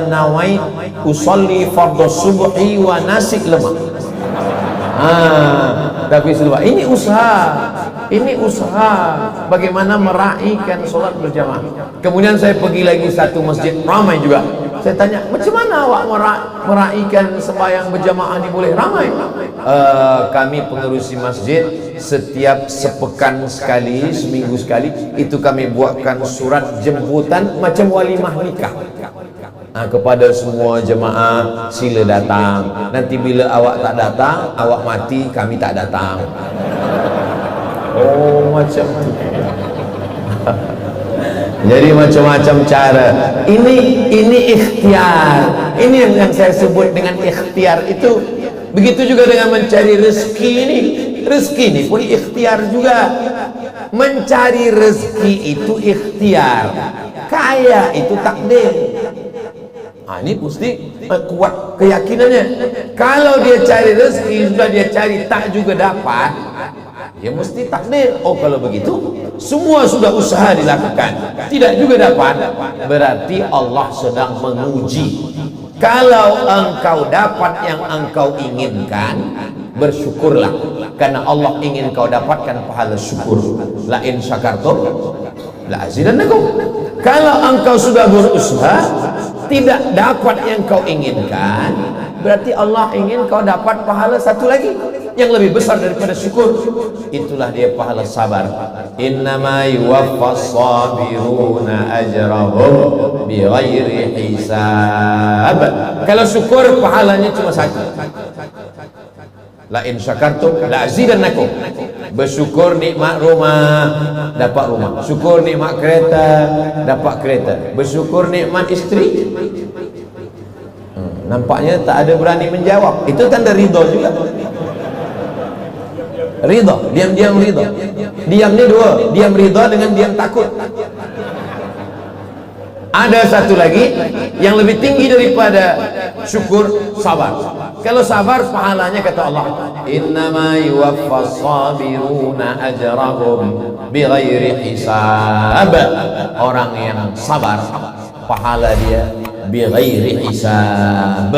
nawait usolli fardhu subhi wa nasi lemak. Tapi sebab ini usaha bagaimana meraihkan solat berjamaah. Kemudian saya pergi lagi satu masjid ramai juga, Saya tanya, macam mana awak meraihkan sembahyang berjamaah ni boleh ramai? Kami pengerusi masjid, setiap sepekan sekali, seminggu sekali, itu kami buatkan surat jemputan macam walimah nikah. Kepada semua jemaah, sila datang. Nanti bila awak tak datang, awak mati, kami tak datang. Oh, macam tu. Jadi macam-macam cara. Ini ikhtiar. Ini yang saya sebut dengan ikhtiar itu. Begitu juga dengan mencari rezeki ini. Rezeki ini pun ikhtiar juga. Mencari rezeki itu ikhtiar. Kaya itu takdir. Ini mesti kuat keyakinannya. Kalau dia cari rezeki, sudah dia cari tak juga dapat, dia mesti takdir. Oh, kalau begitu semua sudah usaha dilakukan, tidak juga dapat, berarti Allah sedang menguji. Kalau engkau dapat yang engkau inginkan, bersyukurlah, karena Allah ingin kau dapatkan pahala syukur. La in syakartum la azidannakum. Kalau engkau sudah berusaha tidak dapat yang kau inginkan, berarti Allah ingin kau dapat pahala satu lagi yang lebih besar daripada syukur. Itulah dia pahala sabar. Innama yuwaffas sabiruna ajrahum bighairi hisab. Kalau syukur pahalanya cuma satu. La in syakartum la azidannakum. Bersyukur nikmat rumah, dapat rumah. Syukur nikmat kereta, dapat kereta. Bersyukur nikmat isteri, nampaknya tak ada berani menjawab. Itu tanda ridha juga. Ridha, diam-diam ridha. Diam ni dua, diam ridha dengan diam takut. Ada satu lagi yang lebih tinggi daripada syukur, sabar. Kalau sabar pahalanya kata Allah, innama yuwaffas sabiruna ajrahum bighairi hisab. Orang yang sabar pahala dia bighairi hisab.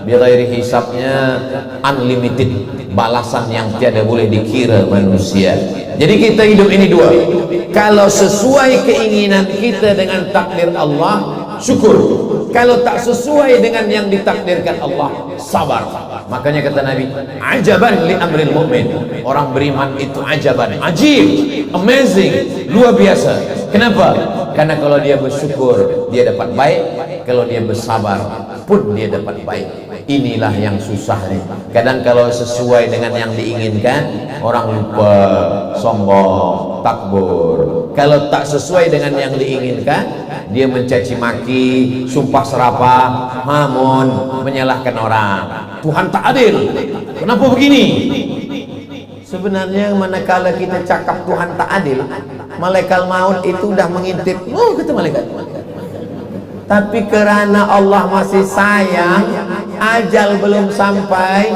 Bighairi hisabnya unlimited, balasan yang tiada boleh dikira manusia. Jadi kita hidup ini dua. Kalau sesuai keinginan kita dengan takdir Allah, syukur. Kalau tak sesuai dengan yang ditakdirkan Allah, sabar. Makanya kata Nabi, ajaban li amril mu'min. Orang beriman itu ajaban, ajib, amazing, luar biasa. Kenapa? Karena kalau dia bersyukur, dia dapat baik. Kalau dia bersabar pun dia dapat baik. Inilah yang susah nih. Kadang kalau sesuai dengan yang diinginkan, orang lupa, sombong, takbur. Kalau tak sesuai dengan yang diinginkan, dia mencaci maki, sumpah serapah, hamun, menyalahkan orang. Tuhan tak adil. Kenapa begini? Sebenarnya manakala kita cakap Tuhan tak adil, malaikat maut itu dah mengintip. Oh, kata malaikat. Tapi kerana Allah masih sayang, ajal belum sampai.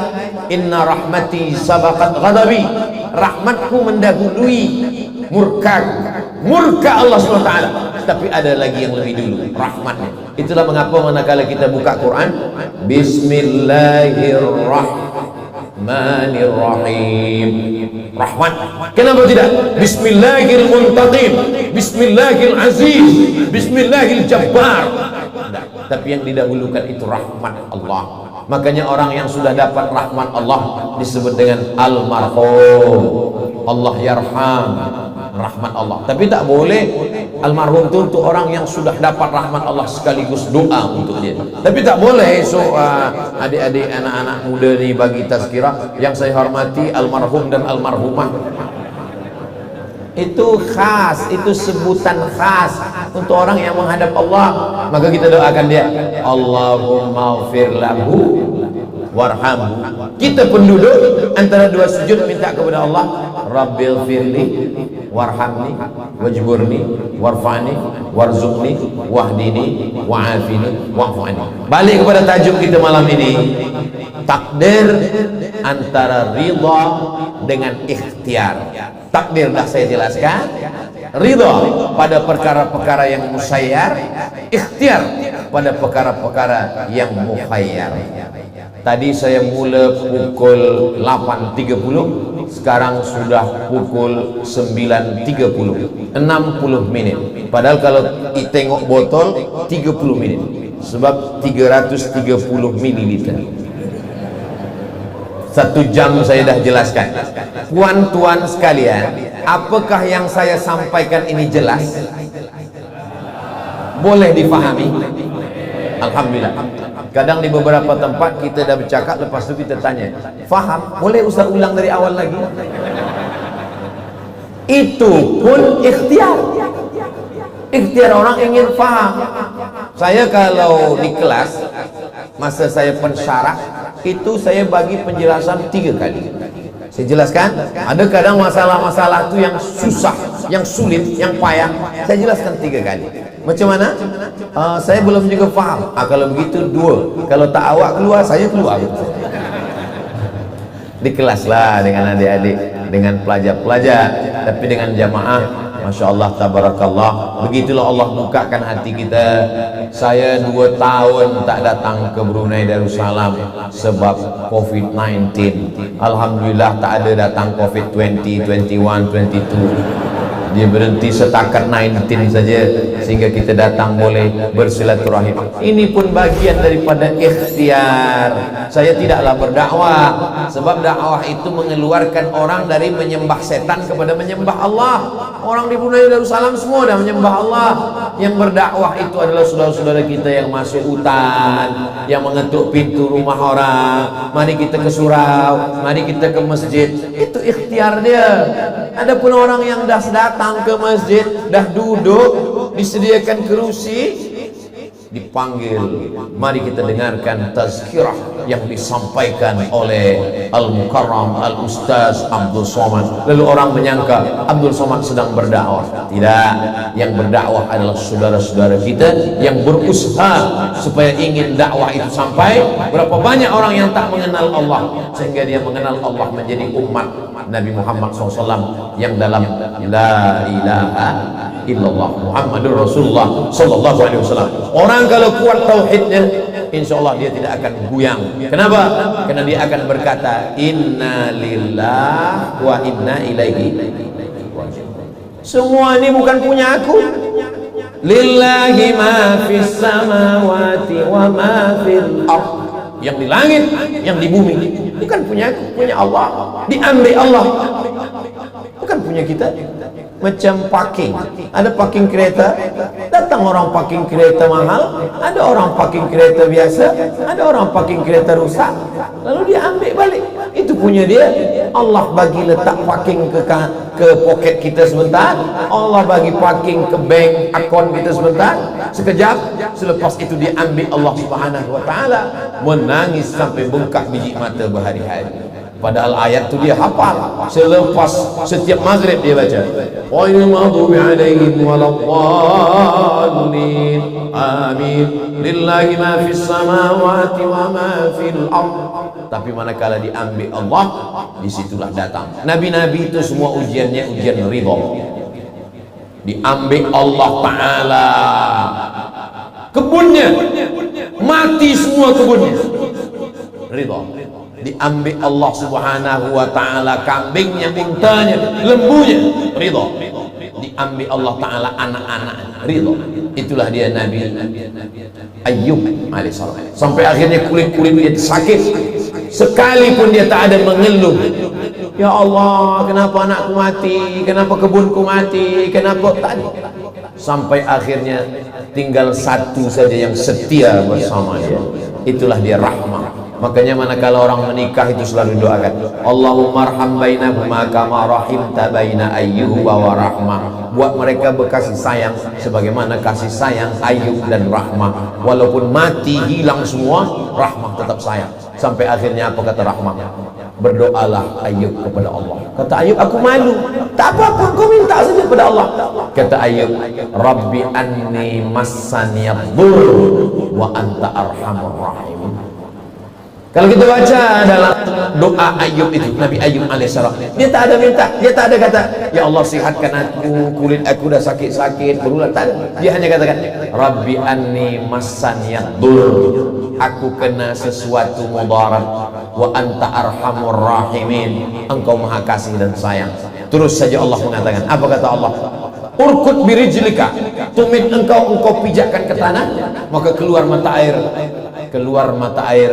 Inna rahmati sabaqat ghadabi. Rahmatku mendahului murka Allah SWT. Tapi ada lagi yang lebih dulu, rahmatnya. Itulah mengapa manakala kita buka Quran, Bismillahirrahmanirrahim, rahmat. Kenapa tidak Bismillahirmuntaqim, Bismillahiraziz, Bismillahirjabbar? Tapi yang didahulukan itu rahmat Allah. Makanya orang yang sudah dapat rahmat Allah disebut dengan almarhum. Allah yarham, rahmat Allah. Tapi tak boleh almarhum itu untuk orang yang sudah dapat rahmat Allah sekaligus doa untuk dia. Tapi tak boleh. So adik-adik, anak-anak muda ni bagi tazkirah, yang saya hormati almarhum dan almarhumah, itu khas, itu sebutan khas untuk orang yang menghadap Allah. Maka kita doakan dia, Allahumma ighfir lahu warhamhu. Kita penduduk antara dua sujud minta kepada Allah, Rabbil firli warhamni wajburni warfa'ni warzuqni wahdini wa'afini wa'fu'ani. Balik kepada tajuk kita malam ini, takdir antara ridha dengan ikhtiar. Takdir dah saya jelaskan, ridha pada perkara-perkara yang musayyar, ikhtiar pada perkara-perkara yang mukhayyar. Tadi saya mula pukul 8.30, sekarang sudah pukul 9.30, 60 minit. Padahal kalau tengok botol 30 minit. sebab 330 ml. 1 jam saya dah jelaskan. Tuan-tuan sekalian, apakah yang saya sampaikan ini jelas? Boleh difahami? Alhamdulillah. Kadang di beberapa tempat kita dah bercakap, lepas tu kita tanya, faham? Boleh Ustaz ulang dari awal lagi? Itu pun ikhtiar. Ikhtiar orang ingin faham. Saya kalau di kelas, masa saya pensyarah, itu saya bagi penjelasan 3 kali. Saya jelaskan, ada kadang masalah-masalah itu yang susah, yang sulit, yang payah, saya jelaskan 3 kali. Macam mana? Saya belum juga faham. Kalau begitu 2. Kalau tak awak keluar, saya keluar. Di kelas lah dengan adik-adik, dengan pelajar-pelajar, tapi dengan jamaah, Masya Allah, tabarakallah. Begitulah Allah bukakan hati kita. Saya 2 tahun tak datang ke Brunei Darussalam sebab COVID-19. Alhamdulillah tak ada datang COVID 20, 21, 22. Dia berhenti setakat 19 saja, sehingga kita datang boleh bersilaturahim. Ini pun bagian daripada ikhtiar. Saya tidaklah berdakwah, sebab dakwah itu mengeluarkan orang dari menyembah setan kepada menyembah Allah. Orang di Brunei Darussalam semua dah menyembah Allah. Yang berdakwah itu adalah saudara-saudara kita yang masuk hutan, yang mengetuk pintu rumah orang. Mari kita ke surau, mari kita ke masjid. Itu ikhtiar dia. Adapun orang yang dah datang ke masjid, dah duduk, disediakan kerusi, dipanggil, mari kita dengarkan tazkirah yang disampaikan oleh Al-Mukarram Al-Ustaz Abdul Somad. Lalu orang menyangka Abdul Somad sedang berdakwah. Tidak, yang berdakwah adalah saudara-saudara kita yang berusaha supaya ingin dakwah itu sampai. Berapa banyak orang yang tak mengenal Allah, sehingga dia mengenal Allah menjadi umat Nabi Muhammad SAW yang dalam la ilaha illallah Muhammadur Rasulullah sallallahu alaihi wasallam. Orang kalau kuat tauhidnya, insyaallah dia tidak akan goyang. Kenapa? Karena dia akan berkata inna lillahi wa inna ilaihi raji'un. Semua ini bukan punya aku. Lillahi ma fis samawati wa ma fil ardh. Yang di langit, yang di bumi, bukan punya aku, punya Allah. Diambil Allah, bukan punya kita. Macam parking, ada parking kereta, datang orang parking kereta mahal, ada orang parking kereta biasa, ada orang parking kereta rusak, lalu dia ambil balik. Itu punya dia. Allah bagi letak parking ke poket kita sebentar, Allah bagi parking ke bank akun kita sebentar, sekejap, selepas itu dia ambil. Allah Subhanahu wa taala menangis sampai bengkak biji mata berhari-hari. Padahal ayat tu dia hafal. Selepas setiap maghrib dia baca, ghairil maghdubi alaihim waladdallin, amin, lillahi ma fis samawati wa ma fil ardh. Tapi manakala diambil Allah, disitulah datang. Nabi-nabi itu semua ujiannya ujian ridha. Diambil Allah Ta'ala, kebunnya mati semua, kebunnya ridha. Diambil Allah Subhanahu wa taala, kambingnya, untanya, lembunya, ridha. Diambil Allah taala anak-anak, ridha. Itulah dia Nabi Ayyub alaihissalam. Sampai akhirnya kulit-kulit dia sakit, sekalipun dia tak ada mengeluh, ya Allah, kenapa anakku mati, kenapa kebunku mati, kenapa, tak ada. Sampai akhirnya tinggal satu saja yang setia bersama dia, itulah dia rahmah. Makanya manakala orang menikah itu selalu doakan, Allahumma arham bainahuma kama rahimta baina Ayyub wa Rahmah. Buat mereka berkasih sayang sebagaimana kasih sayang Ayyub dan Rahmah. Walaupun mati hilang semua, Rahmah tetap sayang. Sampai akhirnya apa kata Rahmah? Berdoalah Ayyub kepada Allah. Kata Ayyub, aku malu. Tak apa-apa, kau minta saja kepada Allah. Kata Ayyub, Rabbi anni massaniyadhur wa anta arhamur rahim. Kalau kita baca dalam doa Ayyub itu, Nabi Ayyub alaihissalam, dia tak ada minta, dia tak ada kata, ya Allah sihatkan aku, kulit aku dah sakit-sakit, berulang, tak ada. Dia hanya katakan, Rabbi anni massaniyadhur, aku kena sesuatu mudarat, wa anta arhamur rahimin, engkau maha kasih dan sayang. Terus saja Allah mengatakan, apa kata Allah? urkut birijlika, tumit engkau pijakkan ke tanah, maka keluar mata air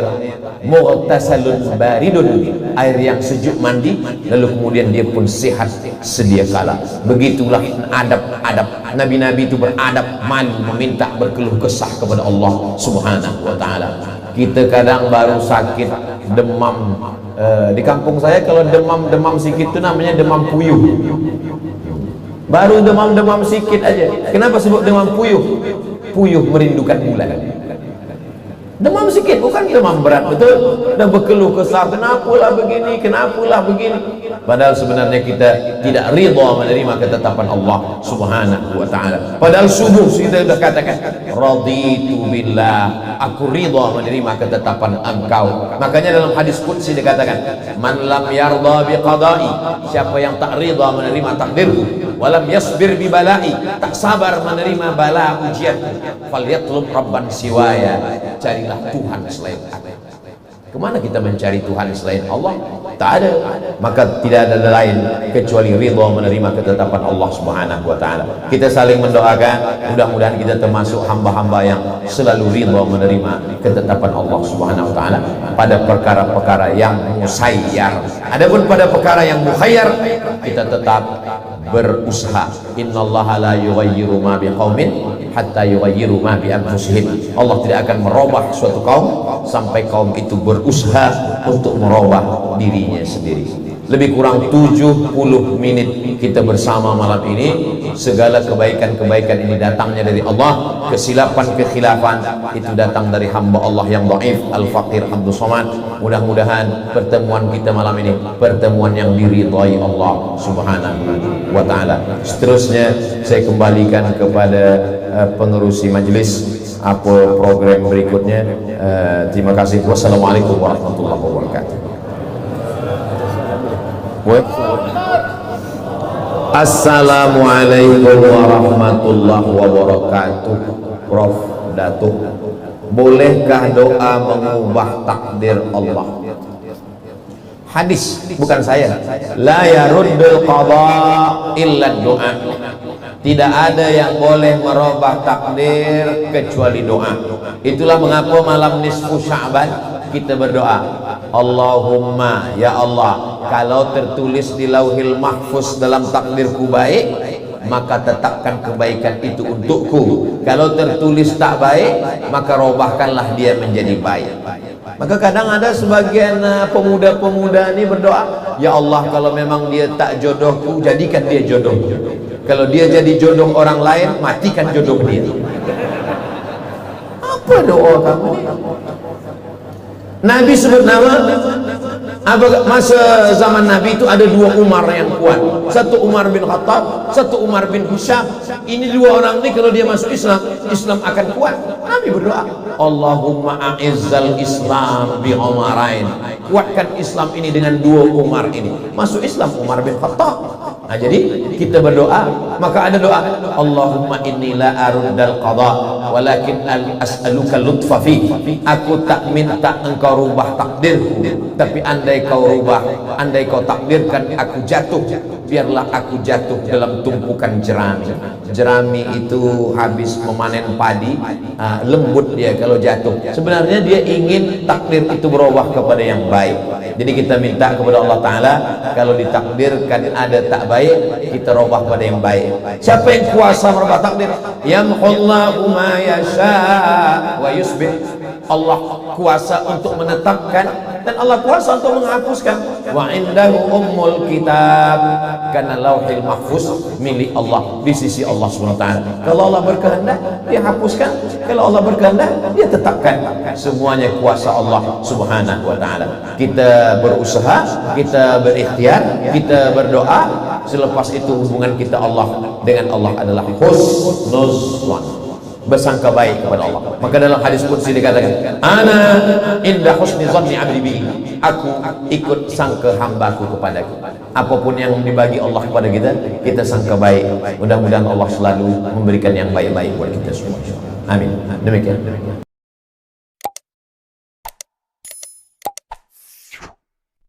mughtasalun baridun, air yang sejuk mandi, lalu kemudian dia pun sehat sedia kala. Begitulah adab nabi-nabi itu, beradab, malu, meminta, berkeluh kesah kepada Allah Subhanahu wa taala. Kita kadang baru sakit demam, di kampung saya kalau demam sikit itu namanya demam puyuh. Baru demam sikit aja. Kenapa sebut demam puyuh? Puyuh merindukan bulan. Demam sikit, bukan demam berat, betul? Dan berkeluh kesah, kenapalah begini. Padahal sebenarnya kita tidak ridha menerima ketetapan Allah Subhanahu wa taala. Padahal subuh kita sudah katakan, raditu billah, aku ridha menerima ketetapan Engkau. Makanya dalam hadis qudsi dikatakan, man lam yarda biqada'i, siapa yang tak ridha menerima takdirku, walam yasbir bi bala'i, tak sabar menerima bala ujian, falyatlub rabban siwaya, carilah Tuhan selain aku. Kemana kita mencari Tuhan selain Allah? Tak ada. Maka tidak ada lain kecuali ridha menerima ketetapan Allah Subhanahu wa taala. Kita saling mendoakan, mudah-mudahan kita termasuk hamba-hamba yang selalu ridha menerima ketetapan Allah Subhanahu wa taala pada perkara-perkara yang musayyar. Adapun pada perkara yang mukhayyar, kita tetap berusaha. Innallaha la yughayyiru ma biqaumin hatta yughayyiru ma bi anfusihim. Allah tidak akan merubah suatu kaum sampai kaum itu berusaha untuk merubah dirinya sendiri. Lebih kurang 70 menit kita bersama malam ini. Segala kebaikan-kebaikan ini datangnya dari Allah. Kesilapan-kekhilafan itu datang dari hamba Allah yang dhaif, al-faqir, Abdul Somad. Mudah-mudahan pertemuan kita malam ini pertemuan yang diridhai Allah Subhanahu wa taala. Seterusnya saya kembalikan kepada pengerusi majelis apa program berikutnya. Terima kasih. Wassalamualaikum warahmatullahi wabarakatuh. Assalamualaikum warahmatullahi wabarakatuh. Prof Datuk, bolehkah doa mengubah takdir Allah? Hadis, bukan saya. La yaruddul qada illa doa. Tidak ada yang boleh merubah takdir kecuali doa. Itulah mengapa malam nisfu Sya'ban kita berdoa, Allahumma, ya Allah, kalau tertulis di lauhil mahfuz dalam takdirku baik, maka tetapkan kebaikan itu untukku. Kalau tertulis tak baik, maka robahkanlah dia menjadi baik. Maka kadang ada sebagian pemuda-pemuda ini berdoa, ya Allah, kalau memang dia tak jodohku, jadikan dia jodoh. Kalau dia jadi jodoh orang lain, matikan jodoh dia. Apa doa kamu? Nabi sebut nama. Masa zaman Nabi itu ada dua Umar yang kuat. Satu Umar bin Khattab, satu Umar bin Hisham. Ini dua orang ini kalau dia masuk Islam, Islam akan kuat. Nabi berdoa, Allahumma a'izzal Islam bi Umarain. Kuatkan Islam ini dengan dua Umar ini. Masuk Islam Umar bin Khattab. Nah, jadi kita berdoa, maka ada doa, Allahumma inni la aruddal qada walakin as'aluka lutfa fi. Aku tak minta engkau rubah takdirku, tapi andai kau rubah, andai kau takdirkan aku jatuh, biarlah aku jatuh dalam tumpukan jerami. Jerami itu habis memanen padi, lembut dia kalau jatuh. Sebenarnya dia ingin takdir itu berubah kepada yang baik. Jadi kita minta kepada Allah Ta'ala, kalau ditakdirkan ada tak baik, kita rubah pada yang baik. Siapa yang kuasa merubah takdir? Yamhullahu ma yasha' wa yusbit. Allah kuasa untuk menetapkan dan Allah kuasa untuk menghapuskan. Wa indahu ummul kitab, karena lauhil mahfuz milik Allah di sisi Allah SWT. Kalau Allah berkehendak, dia hapuskan. Kalau Allah berkehendak, dia tetapkan. Semuanya kuasa Allah Subhanahu wa taala. Kita berusaha, kita berikhtiar, kita berdoa. Selepas itu hubungan kita Allah dengan Allah adalah husnuzwan, bersangka baik kepada Allah. Maka dalam hadis qudsi dikatakan, ana inda husni zanni abdi bi. Aku ikut sangka hambaku kepadaku. Apapun yang dibagi Allah kepada kita, kita sangka baik. Mudah-mudahan Allah selalu memberikan yang baik-baik buat kita semua. Amin. Demikian.